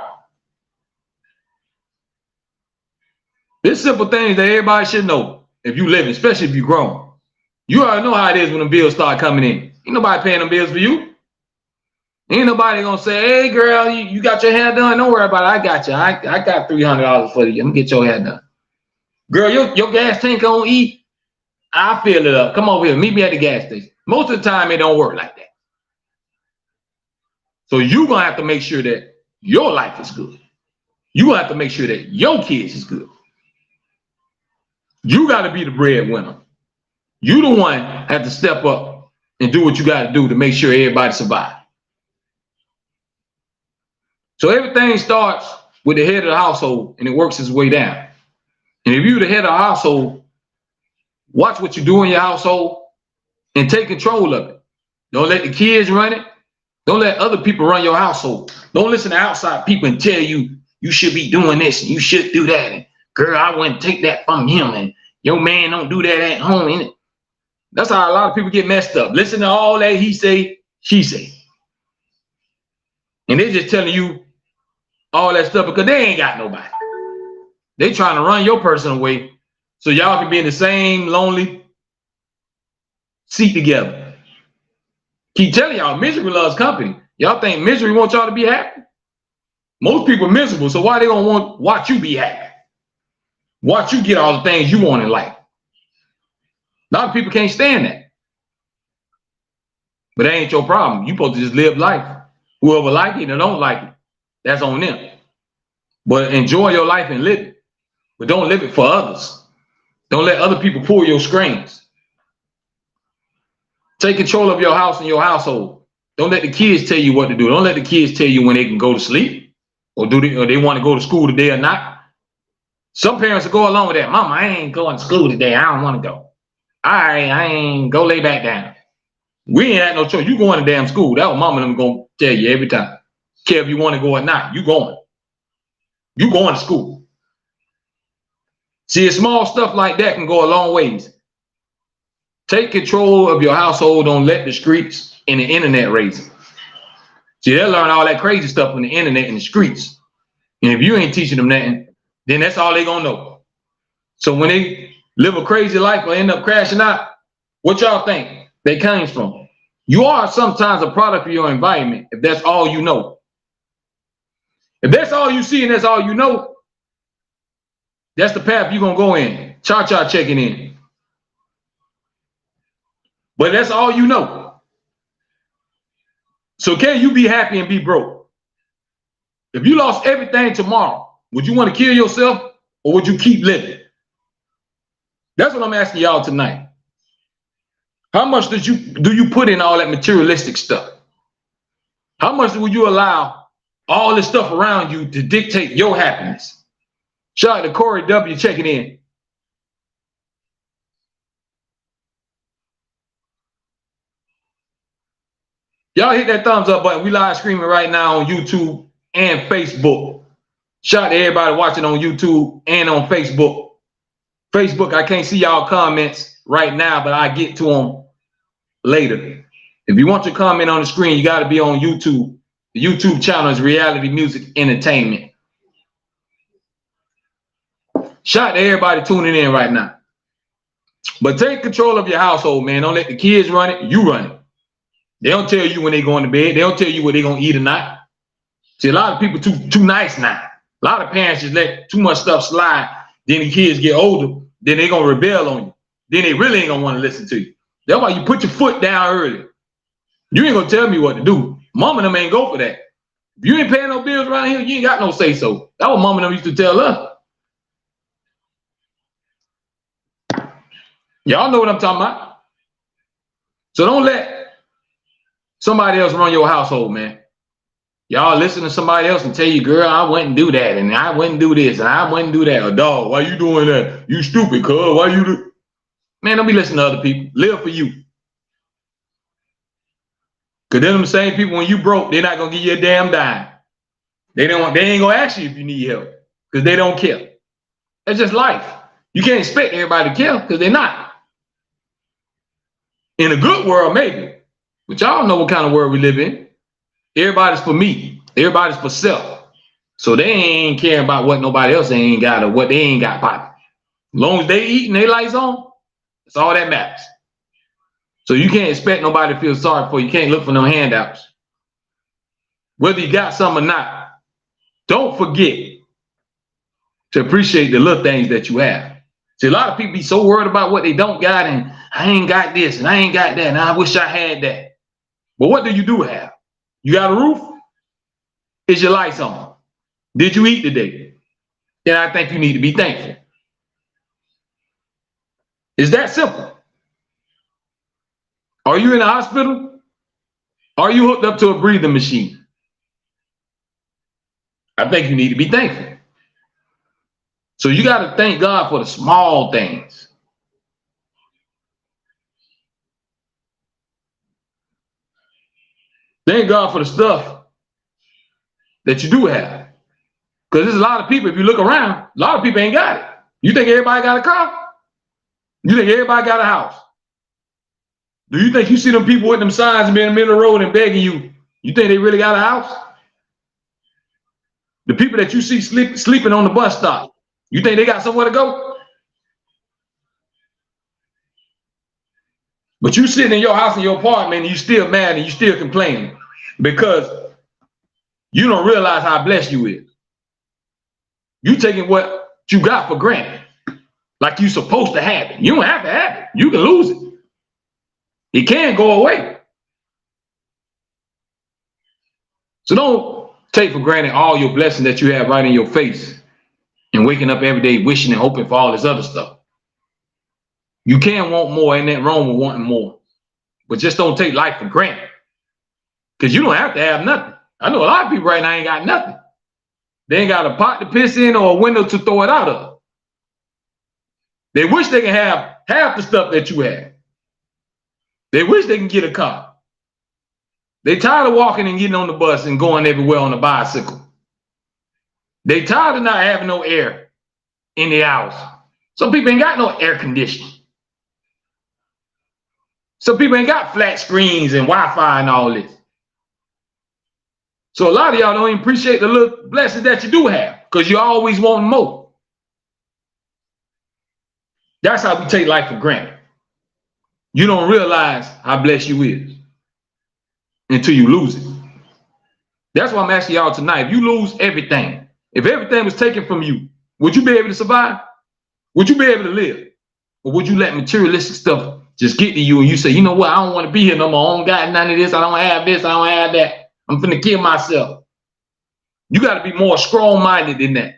[SPEAKER 1] There's simple things that everybody should know if you live, especially if you're grown. You already know how it is when the bills start coming in. Ain't nobody paying them bills for you. Ain't nobody gonna say, hey girl, you got your hair done? Don't worry about it. I got you. I got $300 for you. I'm gonna get your hair done. Girl, your gas tank on E. I fill it up. Come over here. Meet me at the gas station. Most of the time, it don't work like that. So you're gonna have to make sure that your life is good. You gonna have to make sure that your kids is good. You gotta be the breadwinner. You the one have to step up and do what you gotta do to make sure everybody survives. So everything starts with the head of the household and it works its way down. And if you're the head of the household, watch what you do in your household and take control of it. Don't let the kids run it. Don't let other people run your household. Don't listen to outside people and tell you, you should be doing this and you should do that. And girl, I wouldn't take that from him. And your man don't do that at home. Innit? That's how a lot of people get messed up. Listen to all that he say, she say. And they're just telling you all that stuff because they ain't got nobody. They trying to run your person away so y'all can be in the same lonely seat together. Keep telling y'all, misery loves company. Y'all think misery wants y'all to be happy? Most people are miserable, so why they gonna watch you be happy? Watch you get all the things you want in life. A lot of people can't stand that. But that ain't your problem. You supposed to just live life. Whoever like it or don't like it, that's on them. But enjoy your life and live it. But don't live it for others. Don't let other people pull your strings. Take control of your house and your household. Don't let the kids tell you what to do. Don't let the kids tell you when they can go to sleep or they want to go to school today or not. Some parents will go along with that. Mama, I ain't going to school today. I don't want to go. All right, I ain't go lay back down. We ain't had no choice. You going to damn school. That's what mama and them gonna tell you every time. Care if you want to go or not. You going. You going to school. See, small stuff like that can go a long ways. Take control of your household. Don't let the streets and the internet raise it. See, they'll learn all that crazy stuff on the internet and the streets. And if you ain't teaching them nothing, then that's all they gonna know. So when they live a crazy life or end up crashing out, what y'all think they came from? You are sometimes a product of your environment if that's all you know. If that's all you see and that's all you know, that's the path you're gonna go in. Cha-cha checking in. But that's all you know. So can you be happy and be broke? If you lost everything tomorrow, would you want to kill yourself or would you keep living? That's what I'm asking y'all tonight. How much do you put in all that materialistic stuff? How much would you allow all this stuff around you to dictate your happiness? Shout out to Corey W checking in. Y'all hit that thumbs up button. We live streaming right now on YouTube and Facebook. Shout out to everybody watching on YouTube and on Facebook. Facebook, I can't see y'all comments right now, but I get to them later. If you want your comment on the screen, you got to be on YouTube. The YouTube channel is Reality Music Entertainment. Shout out to everybody tuning in right now. But take control of your household, man. Don't let the kids run it. You run it. They don't tell you when they're going to bed. They don't tell you what they're going to eat or not. See, a lot of people too nice now. A A lot of parents just let too much stuff slide. Then the kids get older, then they gonna rebel on you. Then they really ain't gonna want to listen to you. That's why you put your foot down early. You ain't gonna tell me what to do. Mama and them ain't go for that. If you ain't paying no bills around here, you ain't got no say so. That's what mama and them used to tell us. Y'all know what I'm talking about. So don't let somebody else run your household, man. Y'all listen to somebody else and tell you, girl, I wouldn't do that, and I wouldn't do this, and I wouldn't do that. Or dog, why you doing that? You stupid, cuz. Why you do? Man, don't be listening to other people. Live for you. Cause then them same people, when you broke, they're not gonna give you a damn dime. They ain't gonna ask you if you need help, because they don't care. That's just life. You can't expect everybody to care, because they're not. In a good world, maybe. But y'all know what kind of world we live in. Everybody's for me. Everybody's for self. So they ain't caring about what nobody else ain't got or what they ain't got popping. As long as they eat and they lights on, that's all that matters. So you can't expect nobody to feel sorry for you. You can't look for no handouts. Whether you got some or not, don't forget to appreciate the little things that you have. See, a lot of people be so worried about what they don't got, and I ain't got this, and I ain't got that, and I wish I had that. But what do have? You got a roof? Is your lights on? Did you eat today? Then I think you need to be thankful. It's that simple. Are you in the hospital? Are you hooked up to a breathing machine? I think you need to be thankful. So you got to thank God for the small things. Thank God for the stuff that you do have. Because there's a lot of people, if you look around, a lot of people ain't got it. You think everybody got a car? You think everybody got a house? Do you think you see them people with them signs and being in the middle of the road and begging you, you think they really got a house? The people that you see sleeping on the bus stop, you think they got somewhere to go? But you sitting in your house in your apartment and you still mad and you still complaining because you don't realize how blessed you is. You taking what you got for granted, like you supposed to have it. You don't have to have it. You can lose it. It can go away. So don't take for granted all your blessings that you have right in your face and waking up every day wishing and hoping for all this other stuff. You can want more, ain't that wrong with wanting more. But just don't take life for granted. Because you don't have to have nothing. I know a lot of people right now ain't got nothing. They ain't got a pot to piss in or a window to throw it out of. They wish they can have half the stuff that you have. They wish they can get a car. They tired of walking and getting on the bus and going everywhere on a bicycle. They tired of not having no air in the house. Some people ain't got no air conditioning. Some people ain't got flat screens and Wi-Fi and all this. So a lot of y'all don't even appreciate the little blessings that you do have because you always want more. That's how we take life for granted. You don't realize how blessed you is until you lose it. That's why I'm asking y'all tonight, if you lose everything, if everything was taken from you, would you be able to survive? Would you be able to live? Or would you let materialistic stuff just get to you and you say, you know what, I don't want to be here no more. I don't got none of this. I don't have this. I don't have that. I'm finna kill myself. You got to be more strong-minded than that.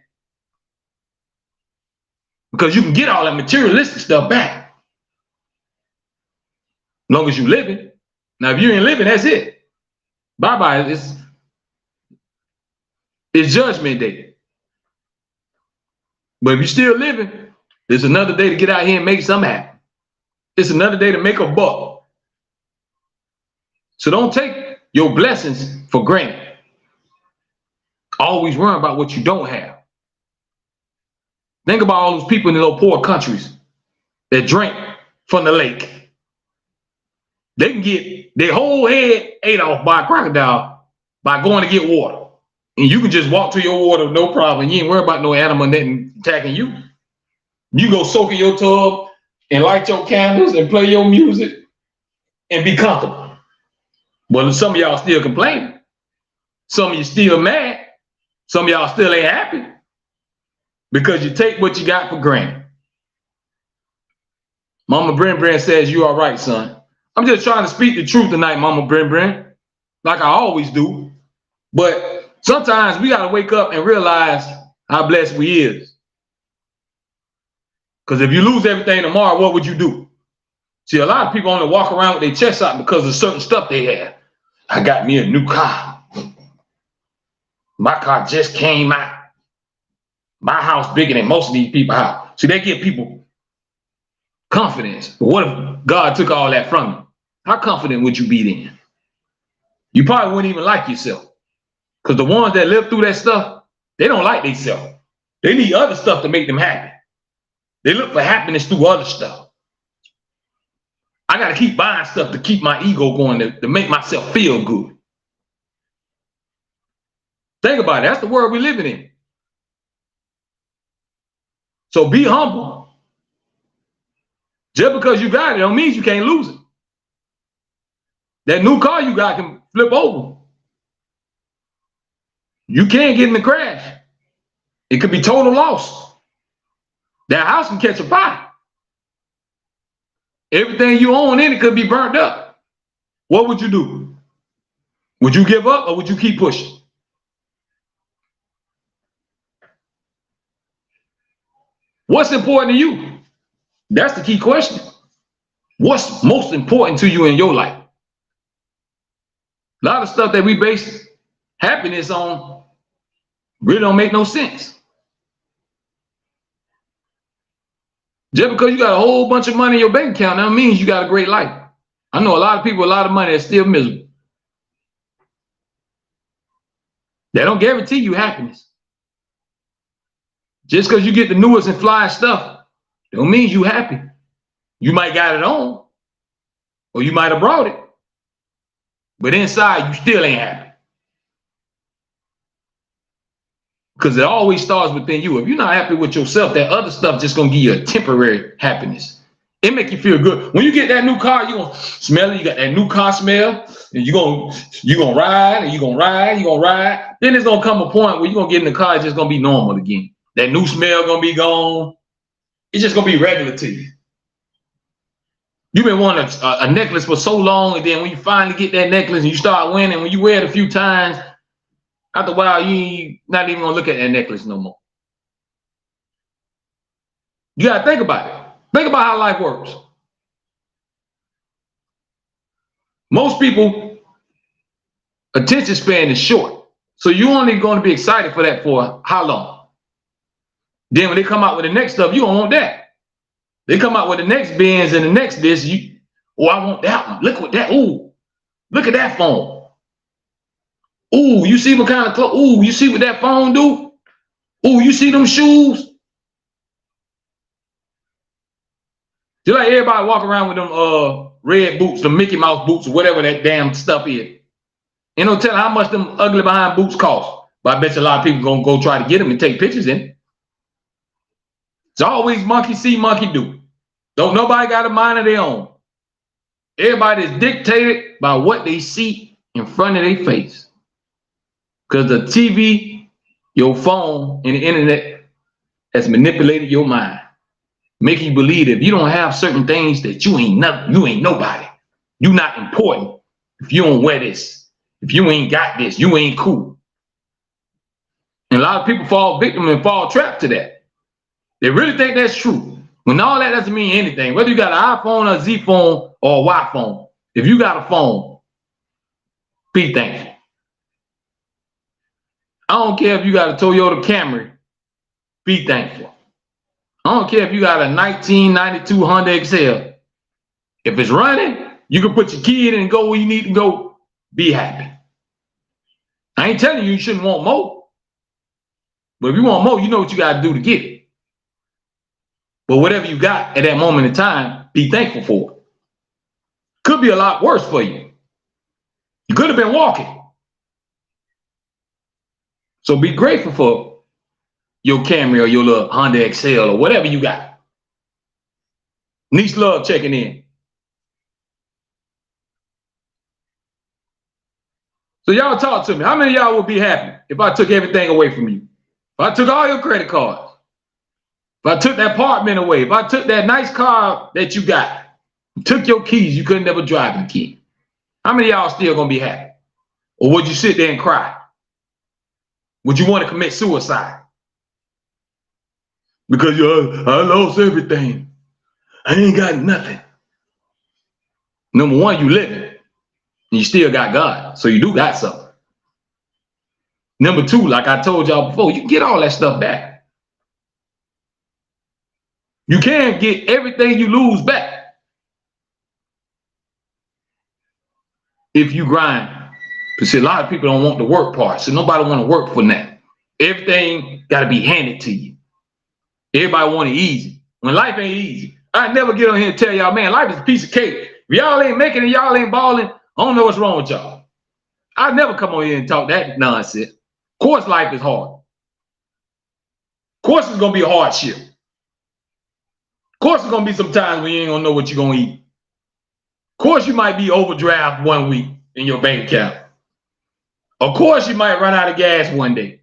[SPEAKER 1] Because you can get all that materialistic stuff back. As long as you living. Now, if you ain't living, that's it. Bye-bye. It's judgment day. But if you're still living, there's another day to get out here and make something happen. It's another day to make a buck. So don't take your blessings for granted. Always worry about what you don't have. Think about all those people in those poor countries that drink from the lake. They can get their whole head ate off by a crocodile by going to get water. And you can just walk to your water, no problem. You ain't worried about no animal nothing attacking you. You go soak in your tub and light your candles and play your music and be comfortable. Well, some of y'all still complaining. Some of you still mad. Some of y'all still ain't happy. because you take what you got for granted. Mama Bren says, you all right, son. I'm just trying to speak the truth tonight, Mama Bren, like I always do. But sometimes we got to wake up and realize how blessed we is. Because if you lose everything tomorrow, what would you do? See, a lot of people only walk around with their chest out because of certain stuff they have. I got me a new car. My car just came out. My house bigger than most of these people's house. See, they give people confidence. But what if God took all that from you? How confident would you be then? You probably wouldn't even like yourself. Because the ones that live through that stuff, they don't like themselves. They need other stuff to make them happy. They look for happiness through other stuff. I got to keep buying stuff to keep my ego going, to make myself feel good. Think about it. That's the world we're living in. So be humble. Just because you got it don't mean you can't lose it. That new car you got can flip over. You can't get in the crash. It could be total loss. That house can catch a fire. Everything you own in it could be burnt up. What would you do? Would you give up or would you keep pushing? What's important to you? That's the key question. What's most important to you in your life? A lot of stuff that we base happiness on really don't make no sense. Just because you got a whole bunch of money in your bank account, that means you got a great life. I know a lot of people with a lot of money that's still miserable. They don't guarantee you happiness. Just because you get the newest and flyest stuff, don't mean you happy. You might got it on, or you might have brought it, but inside you still ain't happy. Because it always starts within you. If you're not happy with yourself, that other stuff just gonna give you a temporary happiness. It make you feel good. When you get that new car, you gonna smell it. You got that new car smell, and you gonna ride, and you gonna ride. Then it's gonna come a point where you're gonna get in the car, it's just gonna be normal again. That new smell gonna be gone. It's just gonna be regular to you. You've been wanting a necklace for so long, and then when you finally get that necklace and you start winning, when you wear it a few times, after a while, you not even gonna look at that necklace no more. You gotta think about it. Think about how life works. Most people, attention span is short. So you're only gonna be excited for that for how long? Then when they come out with the next stuff, you don't want that. They come out with the next Benz and the next this, I want that one. Look what that, ooh, look at that phone. Ooh, you see what kind of clothes? Ooh, you see what that phone do? Ooh, you see them shoes? Just like everybody walk around with them red boots, the Mickey Mouse boots, or whatever that damn stuff is. Ain't no telling how much them ugly behind boots cost. But I bet you a lot of people gonna go try to get them and take pictures in. It's always monkey see, monkey do. Don't nobody got a mind of their own. Everybody is dictated by what they see in front of their face. Because the TV, your phone, and the internet has manipulated your mind. Make you believe if you don't have certain things that you ain't nobody. You not important. If you don't wear this, if you ain't got this, you ain't cool. And a lot of people fall victim and fall trapped to that. They really think that's true. When all that doesn't mean anything, whether you got an iPhone, a Z phone, or a Y phone, if you got a phone, be thankful. I don't care if you got a Toyota Camry, be thankful. I don't care if you got a 1992 Honda XL. If it's running, you can put your key in and go where you need to go. Be happy. I ain't telling you you shouldn't want more. But if you want more, you know what you got to do to get it. But whatever you got at that moment in time, be thankful for it. Could be a lot worse for you. You could have been walking. So be grateful for your Camry or your little Honda XL or whatever you got. Niece Love checking in. So y'all talk to me. How many of y'all would be happy if I took everything away from you? If I took all your credit cards, I took that apartment away, if I took that nice car that you got, took your keys, you couldn't never drive the key, how many of y'all still gonna be happy? Or would you sit there and cry? Would you want to commit suicide? Because I lost everything. I ain't got nothing. Number one, you living. And you still got God. So you do got something. Number two, like I told y'all before, you can get all that stuff back. You can't get everything you lose back if you grind. Because see, a lot of people don't want the work part. So nobody want to work for that. Everything got to be handed to you. Everybody want it easy. When life ain't easy, I never get on here and tell y'all, man, life is a piece of cake. If y'all ain't making it, y'all ain't balling, I don't know what's wrong with y'all. I never come on here and talk that nonsense. Of course life is hard. Of course it's going to be a hardship. Of course it's going to be some times when you ain't going to know what you're going to eat. Of course you might be overdraft one week in your bank account. Of course you might run out of gas one day.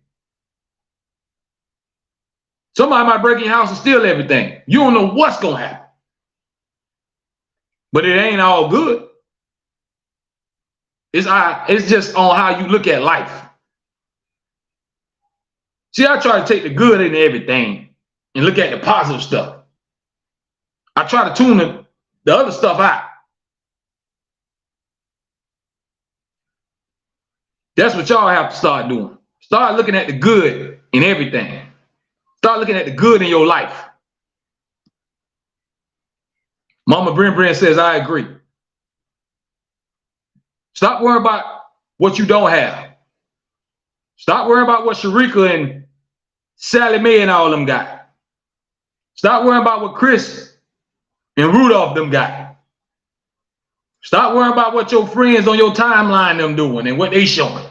[SPEAKER 1] Somebody might break in your house and steal everything. You don't know what's going to happen. But it ain't all good. It's just on how you look at life. See, I try to take the good in everything and look at the positive stuff. I try to tune the other stuff out. That's what y'all have to start doing. Start looking at the good in everything. Start looking at the good in your life. Mama Bren says, I agree. Stop worrying about what you don't have. Stop worrying about what Sharika and Sally Mae and all them got. Stop worrying about what Chris and Rudolph them got. Stop worrying about what your friends on your timeline them doing and what they showing.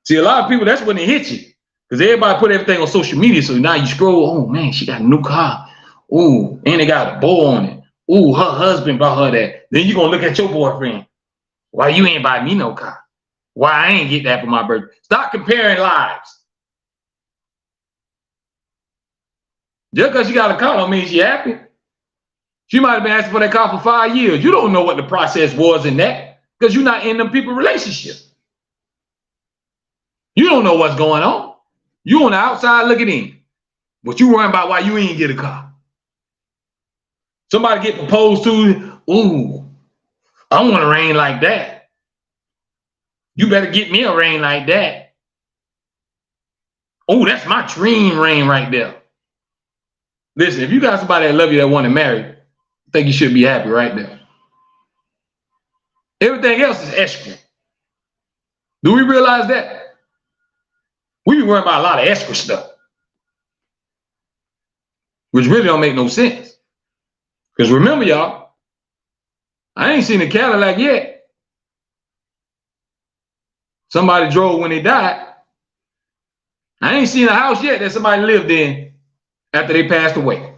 [SPEAKER 1] See, a lot of people, that's when they hit you. Because everybody put everything on social media. So now you scroll, oh man, she got a new car. Ooh, and they got a bow on it. Ooh, her husband bought her that. Then you're going to look at your boyfriend. Why you ain't buy me no car? Why I ain't get that for my birthday? Stop comparing lives. Just because she got a car don't mean she happy. She might have been asking for that car for 5 years. You don't know what the process was in that because you're not in them people's relationship. You don't know what's going on. You on the outside looking in. But you worrying about why you ain't get a car. Somebody get proposed to, ooh, I want a ring like that. You better get me a ring like that. Oh, that's my dream ring right there. Listen, if you got somebody that love you that want to marry, I think you should be happy right there. Everything else is extra. Do we realize that? We be worrying about a lot of extra stuff, which really don't make no sense. Because remember, y'all, I ain't seen a Cadillac yet. Somebody drove when they died. I ain't seen a house yet that somebody lived in after they passed away.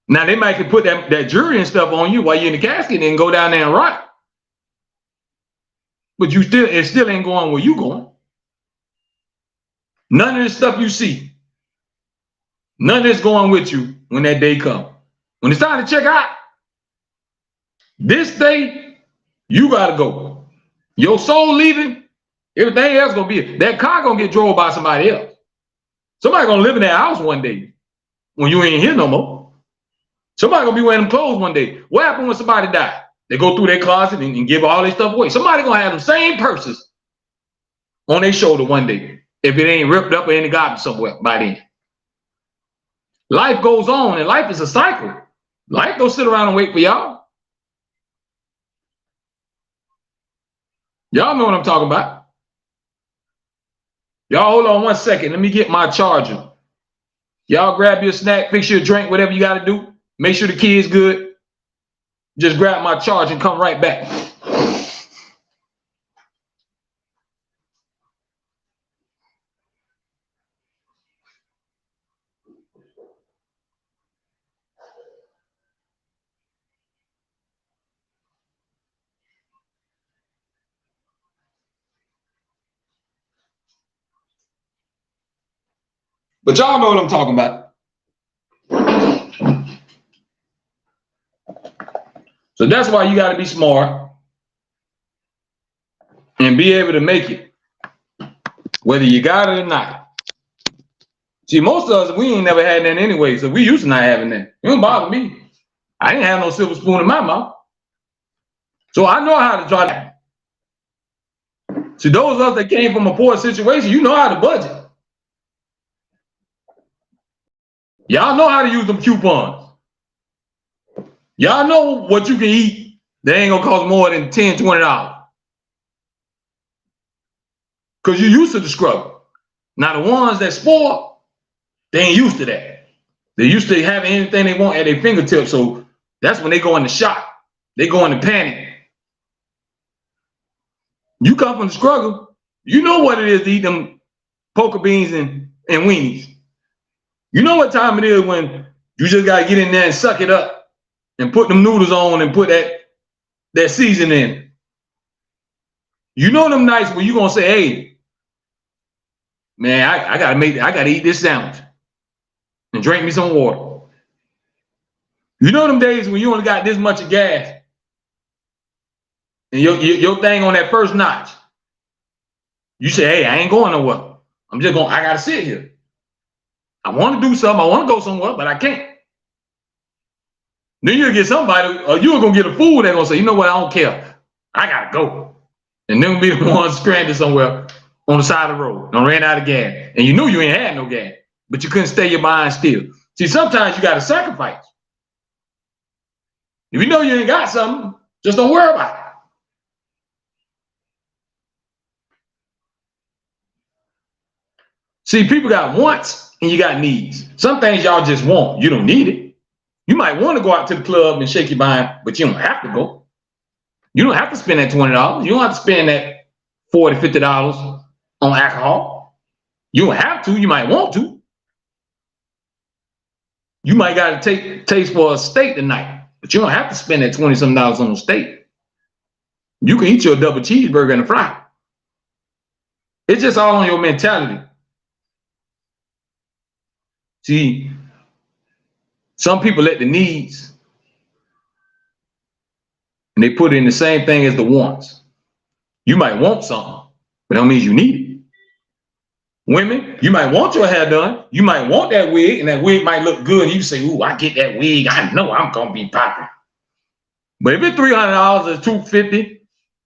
[SPEAKER 1] Now, they might could put that jewelry and stuff on you while you're in the casket and go down there and rot. But it still ain't going where you going. None of this stuff you see, none of this going with you when that day comes. When it's time to check out, this day, you got to go. Your soul leaving, everything else going to be, that car going to get drove by somebody else. Somebody going to live in that house one day when you ain't here no more. Somebody going to be wearing them clothes one day. What happened when somebody died? They go through their closet and give all their stuff away. Somebody going to have the same purses on their shoulder one day if it ain't ripped up or in the garbage somewhere by then. Life goes on, and life is a cycle. Life don't sit around and wait for y'all. Y'all know what I'm talking about. Y'all hold on one second. Let me get my charger. Y'all grab your snack, fix your drink, whatever you got to do. Make sure the kid's good. Just grab my charger and come right back. But y'all know what I'm talking about. So that's why you got to be smart and be able to make it, whether you got it or not. See, most of us, we ain't never had that anyway, so we used to not having that. It don't bother me. I didn't have no silver spoon in my mouth. So I know how to try that. See, those of us that came from a poor situation, you know how to budget. Y'all know how to use them coupons. Y'all know what you can eat that ain't gonna cost more than $10, $20. Because you're used to the struggle. Now the ones that spoil, they ain't used to that. They're used to having anything they want at their fingertips. So that's when they go into shock. They go into panic. You come from the struggle, you know what it is to eat them poker beans and weenies. You know what time it is when you just gotta get in there and suck it up and put them noodles on and put that seasoning in. You know them nights where you gonna say, hey, man, I gotta eat this sandwich and drink me some water. You know them days when you only got this much of gas and your thing on that first notch. You say, hey, I ain't going nowhere. I gotta sit here. I want to do something. I want to go somewhere, but I can't. Then you'll get somebody, or you're gonna get a fool that's gonna say, you know what, I don't care. I gotta go. And then be the ones stranded somewhere on the side of the road, and ran out of gas. And you knew you ain't had no gas, but you couldn't stay your mind still. See, sometimes you gotta sacrifice. If you know you ain't got something, just don't worry about it. See, people got wants and you got needs. Some things y'all just want. You don't need it. You might want to go out to the club and shake your behind, but you don't have to go. You don't have to spend that $20. You don't have to spend that $40, $50 on alcohol. You don't have to. You might want to. You might got to taste for a steak tonight, but you don't have to spend that $20-something on a steak. You can eat your double cheeseburger and a fry. It's just all on your mentality. See, some people let the needs and they put it in the same thing as the wants. You might want something, but that means you need it. Women, you might want your hair done. You might want that wig, and that wig might look good. And you say, ooh, I get that wig. I know I'm going to be popping. But if it's $300 or $250,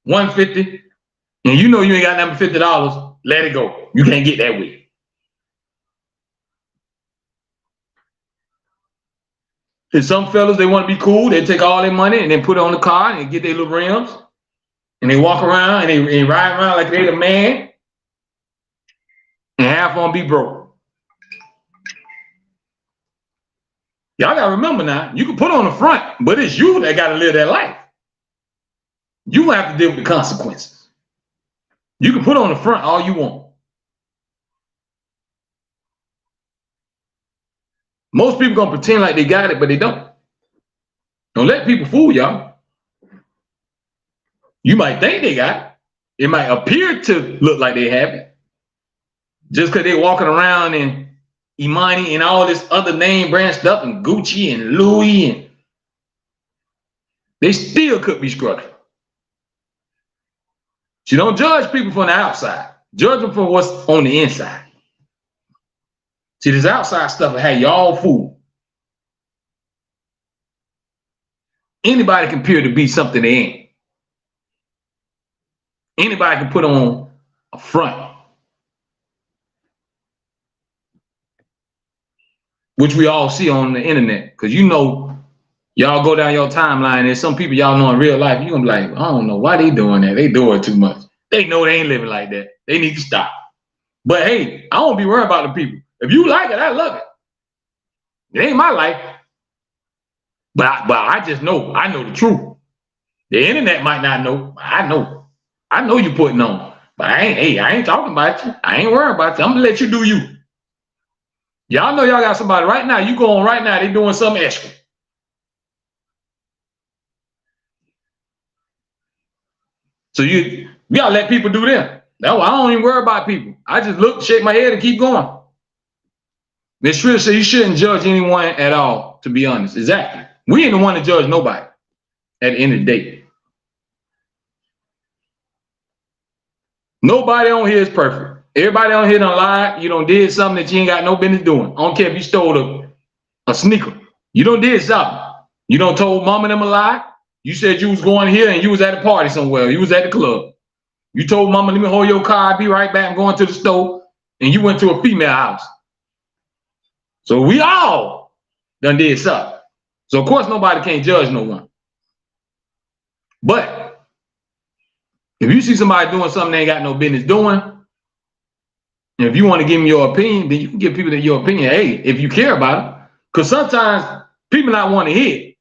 [SPEAKER 1] $150, and you know you ain't got nothing but $50, let it go. You can't get that wig. And some fellas, they want to be cool. They take all their money and then put it on the car and get their little rims. And they walk around and they ride around like they're the man. And half of them be broke. Y'all got to remember now, you can put on the front, but it's you that got to live that life. You have to deal with the consequences. You can put on the front all you want. Most people gonna pretend like they got it, but they don't. Don't let people fool y'all. You might think they got it. It might appear to look like they have it. Just because they're walking around in Imani and all this other name brand stuff and Gucci and Louis, and they still could be struggling. So you don't judge people from the outside. Judge them for what's on the inside. See, this outside stuff will have y'all fooled. Anybody can appear to be something they ain't. Anybody can put on a front, which we all see on the internet. Because you know, y'all go down your timeline, there's some people y'all know in real life, you're going to be like, I don't know why they doing that. They do it too much. They know they ain't living like that. They need to stop. But hey, I don't be worried about the people. If you like it, I love it. It ain't my life. But I just know, I know the truth. The internet might not know, but I know. I know you putting on. But I ain't talking about you. I ain't worried about you. I'm gonna let you do you. Y'all know y'all got somebody right now, you go on right now, they doing something extra. So you gotta let people do them. That's why I don't even worry about people. I just look, shake my head, and keep going. Miss Trish said you shouldn't judge anyone at all, to be honest. Exactly. We ain't the one to judge nobody at the end of the day. Nobody on here is perfect. Everybody on here done lied. You done did something that you ain't got no business doing. I don't care if you stole a sneaker. You done did something. You done told mom and them a lie. You said you was going here and you was at a party somewhere. You was at the club. You told mama, let me hold your car. I'll be right back. I'm going to the store. And you went to a female house. So we all done did something. So of course nobody can't judge no one. But if you see somebody doing something they ain't got no business doing, and if you want to give them your opinion, then you can give people your opinion. Hey, if you care about them, because sometimes people not want to hear it,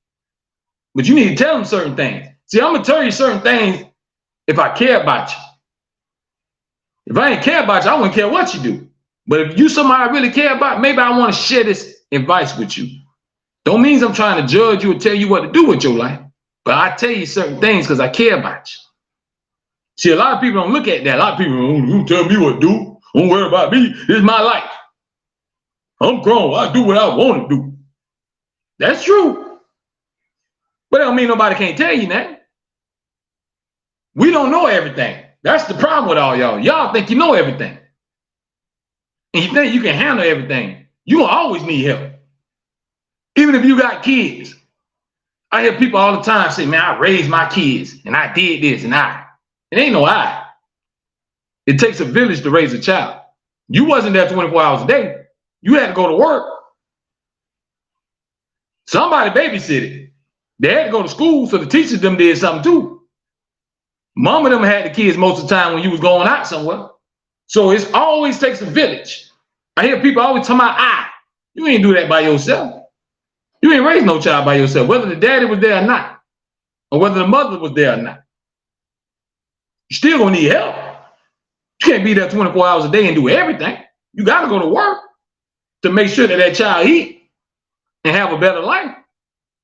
[SPEAKER 1] but you need to tell them certain things. See, I'm gonna tell you certain things if I care about you. If I ain't care about you, I wouldn't care what you do. But if you somebody I really care about, maybe I want to share this advice with you. Don't mean I'm trying to judge you or tell you what to do with your life, but I tell you certain things because I care about you. See, a lot of people don't look at that. A lot of people don't tell me what to do. Don't worry about me. This is my life. I'm grown. I do what I want to do. That's true. But that don't mean nobody can't tell you that. We don't know everything. That's the problem with all y'all. Y'all think you know everything. And you think you can handle everything. You will always need help. Even if you got kids. I hear people all the time say, man, I raised my kids and I did this and I. It ain't no I. It takes a village to raise a child. You wasn't there 24 hours a day. You had to go to work. Somebody babysitted. They had to go to school, so the teachers them did something too. Mama them had the kids most of the time when you was going out somewhere. So it always takes a village. I hear people always talking about I. You ain't do that by yourself. You ain't raised no child by yourself, whether the daddy was there or not, or whether the mother was there or not. You still gonna need help. You can't be there 24 hours a day and do everything. You gotta go to work to make sure that that child eat and have a better life.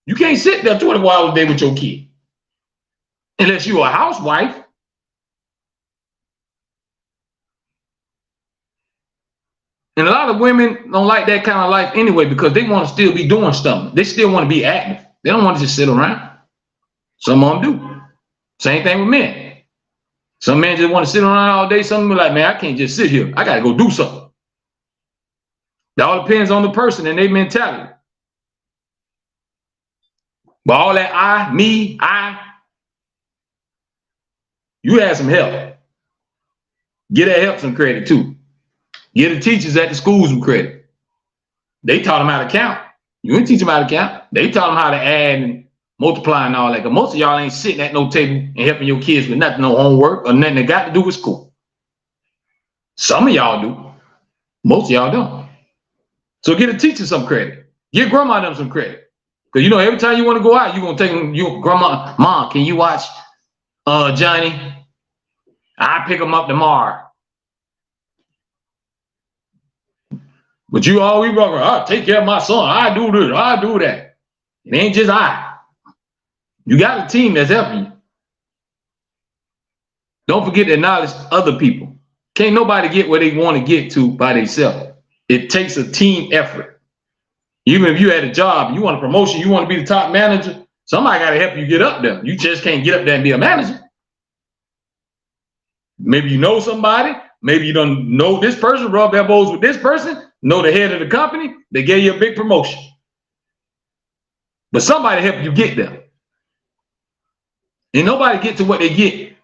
[SPEAKER 1] You can't sit there 24 hours a day with your kid. Unless you're a housewife. And a lot of women don't like that kind of life anyway because they want to still be doing something. They still want to be active. They don't want to just sit around. Some of them do. Same thing with men. Some men just want to sit around all day. Some of them are like, man, I can't just sit here. I got to go do something. That all depends on the person and their mentality. But all that I, me, you had some help. Get that help some credit too. Get the teachers at the schools some credit. They taught them how to count. You didn't teach them how to count. They taught them how to add and multiply and all that. Because most of y'all ain't sitting at no table and helping your kids with nothing, no homework or nothing that got to do with school. Some of y'all do. Most of y'all don't. So get a teacher some credit. Give grandma them some credit. Because you know, every time you want to go out, you're going to take them, your grandma, Mom, can you watch Johnny? I'll pick him up tomorrow. But you always walk around, I'll take care of my son. I do this, I do that. It ain't just I. You got a team that's helping you. Don't forget to acknowledge other people. Can't nobody get where they want to get to by themselves. It takes a team effort. Even if you had a job, you want a promotion, you want to be the top manager, somebody got to help you get up there. You just can't get up there and be a manager. Maybe you know somebody. Maybe you don't know this person, rub elbows with this person, know the head of the company. They gave you a big promotion. But somebody helped you get there. And nobody get to what they get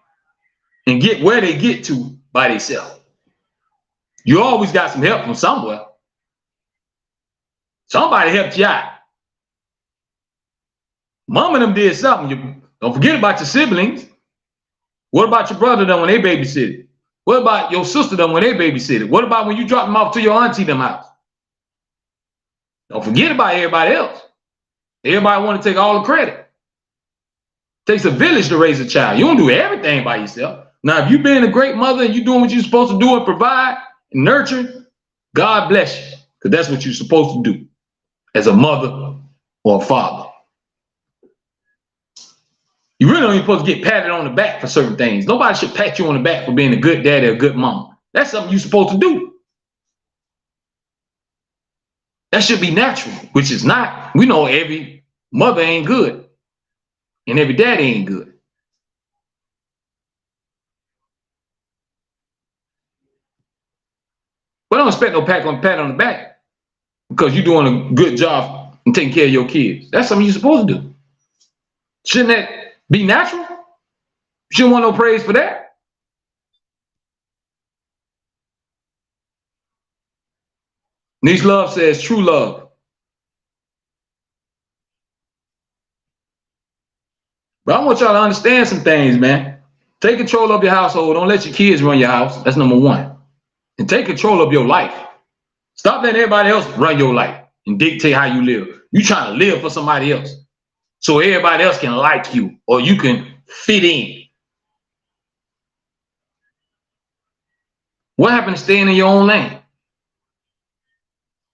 [SPEAKER 1] and get where they get to by themselves. You always got some help from somewhere. Somebody helped you out. Mom and them did something. Don't forget about your siblings. What about your brother them when they babysitted? What about your sister them when they babysitted? What about when you drop them off to your auntie them house? Don't forget about everybody else. Everybody want to take all the credit. It takes a village to raise a child. You don't do everything by yourself. Now, if you've been a great mother and you're doing what you're supposed to do and provide and nurture, God bless you. Because that's what you're supposed to do as a mother or a father. You really don't even supposed to get patted on the back for certain things. Nobody should pat you on the back for being a good daddy or a good mom. That's something you're supposed to do. That should be natural, which is not. We know every mother ain't good and every daddy ain't good. But don't expect no pat on the back because you're doing a good job and taking care of your kids. That's something you're supposed to do. Shouldn't that be natural? You shouldn't want no praise for that. Niece Love says true love. But I want y'all to understand some things, man. Take control of your household. Don't let your kids run your house. That's number one. And take control of your life. Stop letting everybody else run your life and dictate how you live. You trying to live for somebody else so everybody else can like you or you can fit in. What happened to staying in your own lane?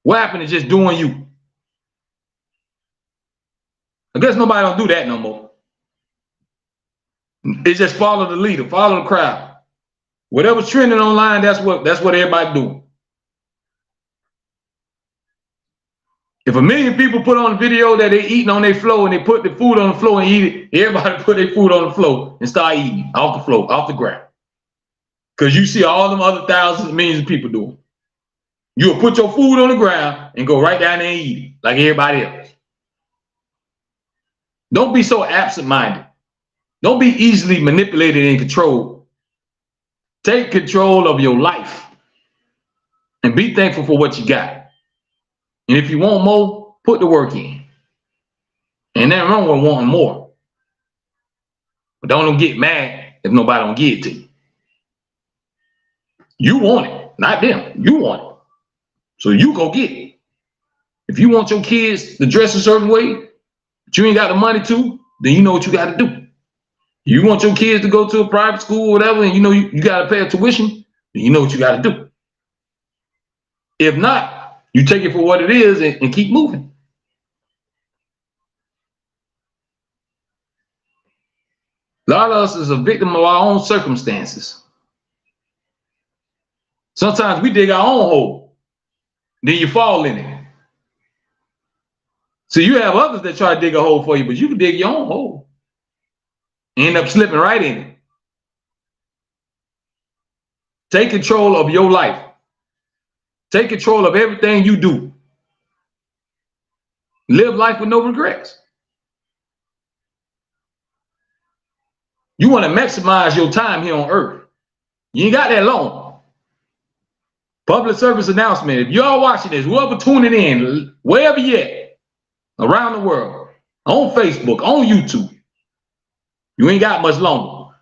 [SPEAKER 1] What happened to just doing you? I guess nobody don't do that no more. It's just follow the leader, follow the crowd. Whatever's trending online, that's what everybody doing. If 1 million people put on a video that they eating on their floor and they put the food on the floor and eat it, everybody put their food on the floor and start eating off the floor, off the ground. Because you see all them other thousands, millions of people doing. You'll put your food on the ground and go right down there and eat it like everybody else. Don't be so absent-minded. Don't be easily manipulated and controlled. Take control of your life and be thankful for what you got. And if you want more, put the work in. And then wrong with wanting more. But don't get mad if nobody don't give it to you. You want it, not them. You want it. So you go get it. If you want your kids to dress a certain way, but you ain't got the money to, then you know what you got to do. You want your kids to go to a private school or whatever, and you know you got to pay a tuition, then you know what you got to do. If not, you take it for what it is and keep moving. A lot of us is a victim of our own circumstances. Sometimes we dig our own hole, then you fall in it. So you have others that try to dig a hole for you, but you can dig your own hole. End up slipping right in it. Take control of your life. Take control of everything you do. Live life with no regrets. You want to maximize your time here on earth. You ain't got that long. Public service announcement. If y'all watching this, whoever tuning in, wherever you at, around the world, on Facebook, on YouTube, you ain't got much longer.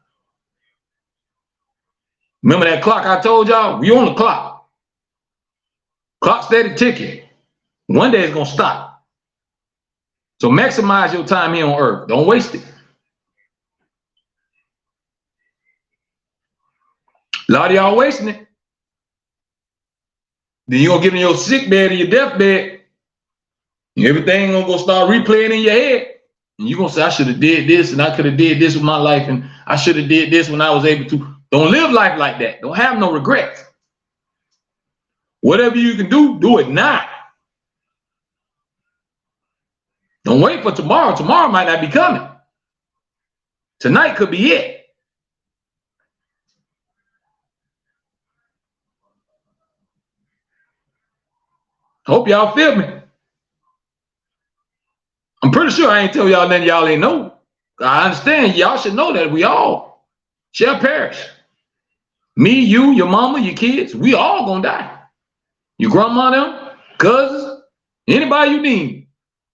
[SPEAKER 1] Remember that clock I told y'all? We on the clock. Clock steady ticking. One day it's going to stop. So maximize your time here on earth. Don't waste it. A lot of y'all wasting it. Then you're going to get in your sick bed or your deathbed. And everything going to start replaying in your head. And you're going to say, I should have did this and I could have did this with my life and I should have did this when I was able to. Don't live life like that. Don't have no regrets. Whatever you can do, do it now. Don't wait for tomorrow. Tomorrow might not be coming. Tonight could be it. Hope y'all feel me. I'm pretty sure I ain't tell y'all nothing y'all ain't know. I understand y'all should know that we all shall perish. Me, you, your mama, your kids, we all gonna die. Your grandma, them, cousins, anybody you need,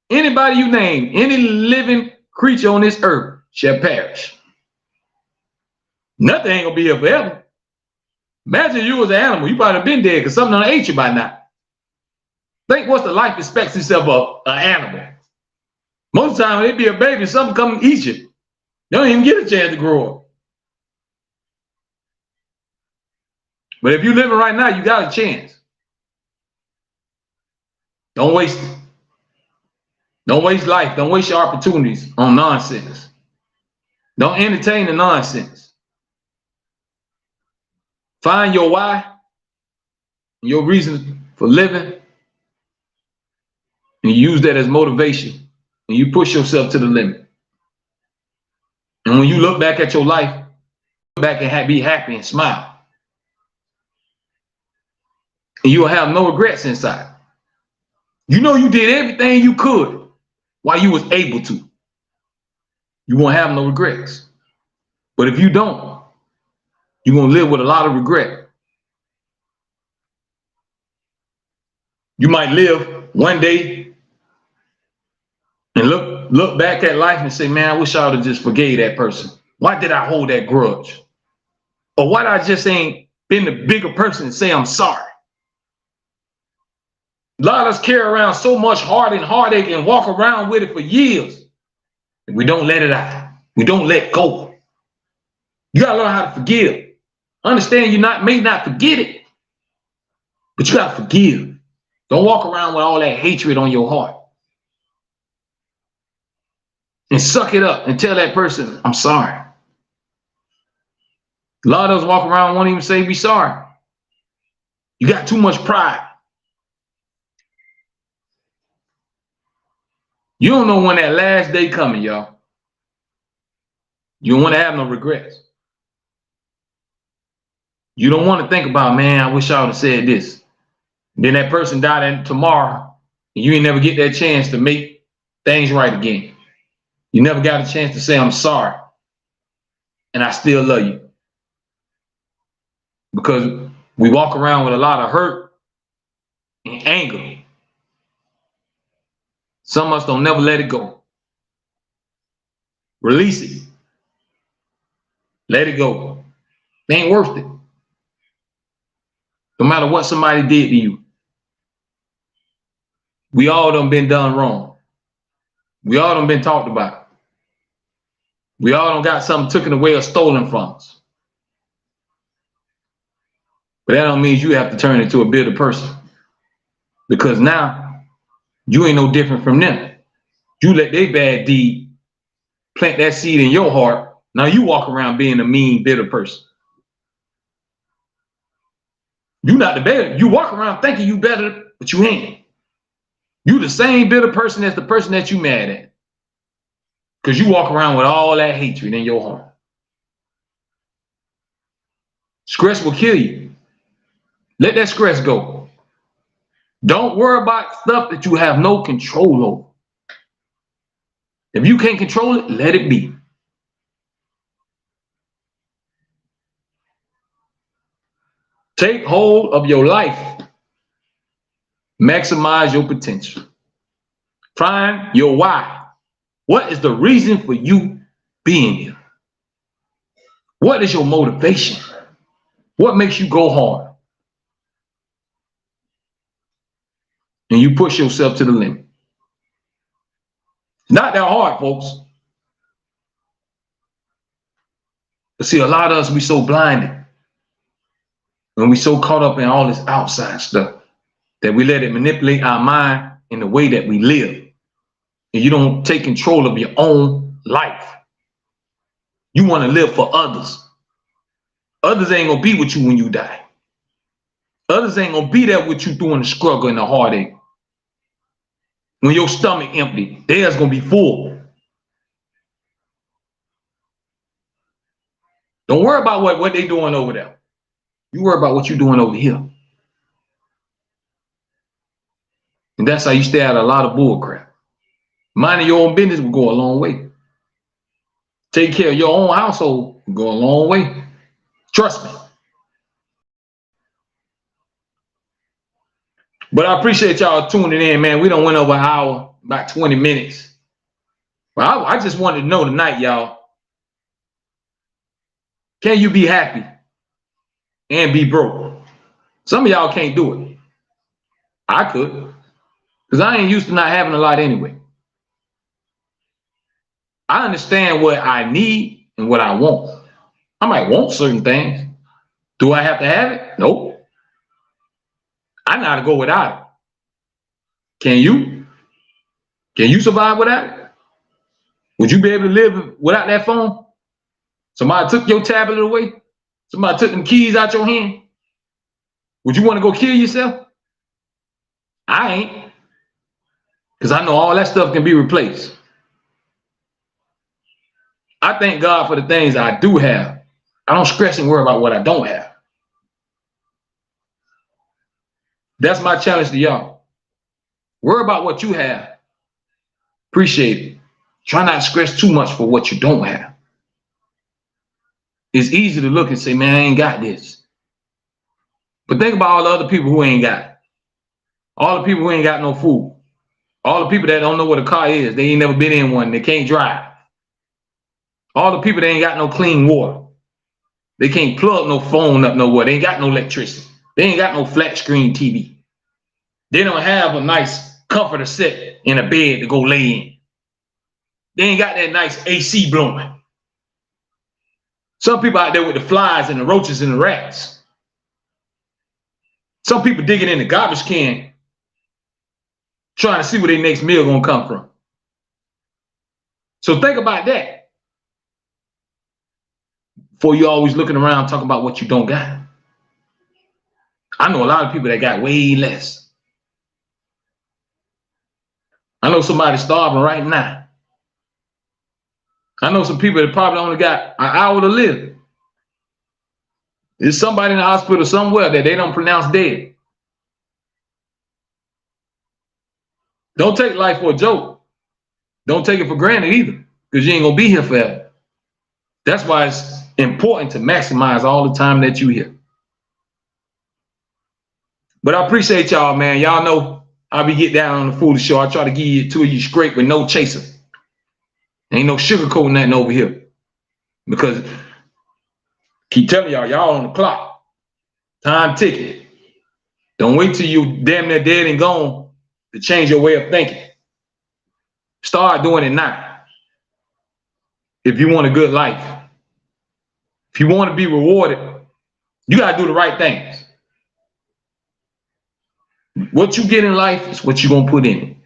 [SPEAKER 1] anybody you name, any living creature on this earth shall perish. Nothing ain't gonna be here forever. Imagine you was an animal, you probably been dead because something done ate you by now. Think what's the life expectancy of an animal. Most of the time, when they be a baby, something come and eat you. They don't even get a chance to grow up. But if you're living right now, you got a chance. Don't waste it. Don't waste life. Don't waste your opportunities on nonsense. Don't entertain the nonsense. Find your why, your reason for living, and you use that as motivation, and you push yourself to the limit. And when you look back at your life, look back and be happy and smile. And you'll have no regrets inside. You know you did everything you could while you was able to. You won't have no regrets. But if you don't, you're going to live with a lot of regret. You might live one day and look back at life and say, man, I wish I would have just forgave that person. Why did I hold that grudge? Or why did I just ain't been the bigger person and say I'm sorry? A lot of us carry around so much heart and heartache and walk around with it for years. And we don't let it out. We don't let go. You gotta learn how to forgive. Understand you may not forget it, but you gotta forgive. Don't walk around with all that hatred on your heart. And suck it up and tell that person, I'm sorry. A lot of us walk around won't even say we sorry. You got too much pride. You don't know when that last day coming, y'all. You don't want to have no regrets. You don't want to think about, man, I wish I would have said this. Then that person died tomorrow, and you ain't never get that chance to make things right again. You never got a chance to say, I'm sorry, and I still love you. Because we walk around with a lot of hurt and anger. Some of us don't never let it go. Release it. Let it go. It ain't worth it. No matter what somebody did to you. We all done been done wrong. We all done been talked about. We all done got something taken away or stolen from us. But that don't mean you have to turn into a bitter person. Because now, you ain't no different from them. You let their bad deed plant that seed in your heart. Now you walk around being a mean, bitter person. You not the better. You walk around thinking you better, but you ain't. You the same bitter person as the person that you mad at. Because you walk around with all that hatred in your heart. Stress will kill you. Let that stress go. Don't worry about stuff that you have no control over. If you can't control it, let it be. Take hold of your life. Maximize your potential. Find your why. What is the reason for you being here? What is your motivation? What makes you go hard? And you push yourself to the limit. It's not that hard, folks. But see, a lot of us, we so blinded. And we so caught up in all this outside stuff that we let it manipulate our mind in the way that we live. And you don't take control of your own life. You want to live for others. Others ain't going to be with you when you die. Others ain't going to be there with you during the struggle and the heartache. When your stomach empty, theirs going to be full. Don't worry about what they doing over there. You worry about what you're doing over here. And that's how you stay out of a lot of bull crap. Minding your own business will go a long way. Take care of your own household will go a long way. Trust me. But I appreciate y'all tuning in, man. We done went over an hour, about 20 minutes. Well, I just wanted to know tonight, y'all. Can you be happy and be broke? Some of y'all can't do it. I could. Because I ain't used to not having a lot anyway. I understand what I need and what I want. I might want certain things. Do I have to have it? Nope. I know how to go without it. Can you? Can you survive without it? Would you be able to live without that phone? Somebody took your tablet away? Somebody took them keys out your hand? Would you want to go kill yourself? I ain't. Because I know all that stuff can be replaced. I thank God for the things I do have. I don't stress and worry about what I don't have. That's my challenge to y'all. Worry about what you have. Appreciate it. Try not to stress too much for what you don't have. It's easy to look and say, man, I ain't got this. But think about all the other people who ain't got it. All the people who ain't got no food. All the people that don't know what a car is. They ain't never been in one. They can't drive. All the people that ain't got no clean water. They can't plug no phone up nowhere. They ain't got no electricity. They ain't got no flat screen TV. They don't have a nice comforter set in a bed to go lay in. They ain't got that nice AC blowing. Some people out there with the flies and the roaches and the rats. Some people digging in the garbage can trying to see where their next meal gonna come from. So think about that before you always looking around talking about what you don't got. I know a lot of people that got way less. I know somebody starving right now. I know some people that probably only got an hour to live. There's somebody in the hospital somewhere that they don't pronounce dead. Don't take life for a joke. Don't take it for granted either, because you ain't gonna be here forever. That's why it's important to maximize all the time that you here. But I appreciate y'all, man. Y'all know I be get down on the foolish show. I try to give you two of you straight with no chaser. Ain't no sugarcoating nothing over here. Because keep telling y'all on the clock. Time ticking. Don't wait till you damn near dead and gone to change your way of thinking. Start doing it now. If you want a good life. If you want to be rewarded, you got to do the right things. What you get in life is what you're going to put in it.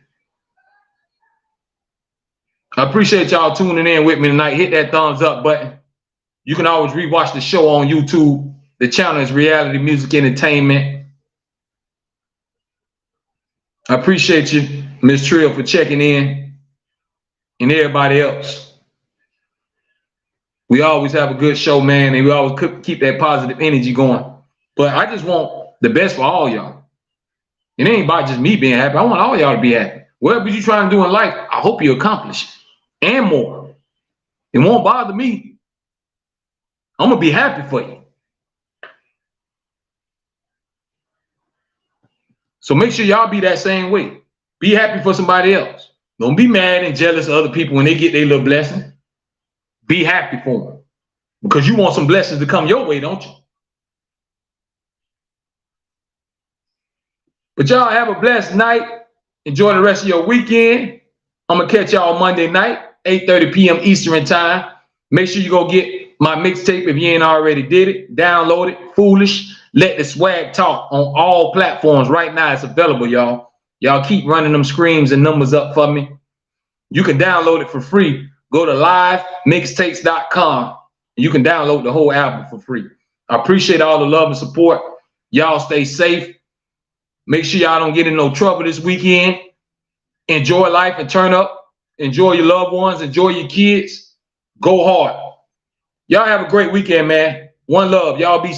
[SPEAKER 1] I appreciate y'all tuning in with me tonight. Hit that thumbs up button. You can always rewatch the show on YouTube. The channel is Reality Music Entertainment. I appreciate you, Miss Trill, for checking in, and everybody else. We always have a good show, man, and we always keep that positive energy going. But I just want the best for all y'all. It ain't about just me being happy. I want all y'all to be happy. Whatever you're trying to do in life, I hope you accomplish it. And more. It won't bother me. I'm gonna be happy for you. So make sure y'all be that same way. Be happy for somebody else. Don't be mad and jealous of other people when they get their little blessing. Be happy for them. Because you want some blessings to come your way, don't you? But y'all have a blessed night. Enjoy the rest of your weekend. I'm gonna catch y'all Monday night, 8:30 p.m. Eastern time. Make sure you go get my mixtape if you ain't already did it. Download it. Foolish. Let the swag talk on all platforms. Right now it's available, y'all. Y'all keep running them screams and numbers up for me. You can download it for free. Go to livemixtapes.com. You can download the whole album for free. I appreciate all the love and support. Y'all stay safe. Make sure y'all don't get in no trouble this weekend. Enjoy life and turn up. Enjoy your loved ones. Enjoy your kids. Go hard. Y'all have a great weekend, man. One love. Y'all be safe.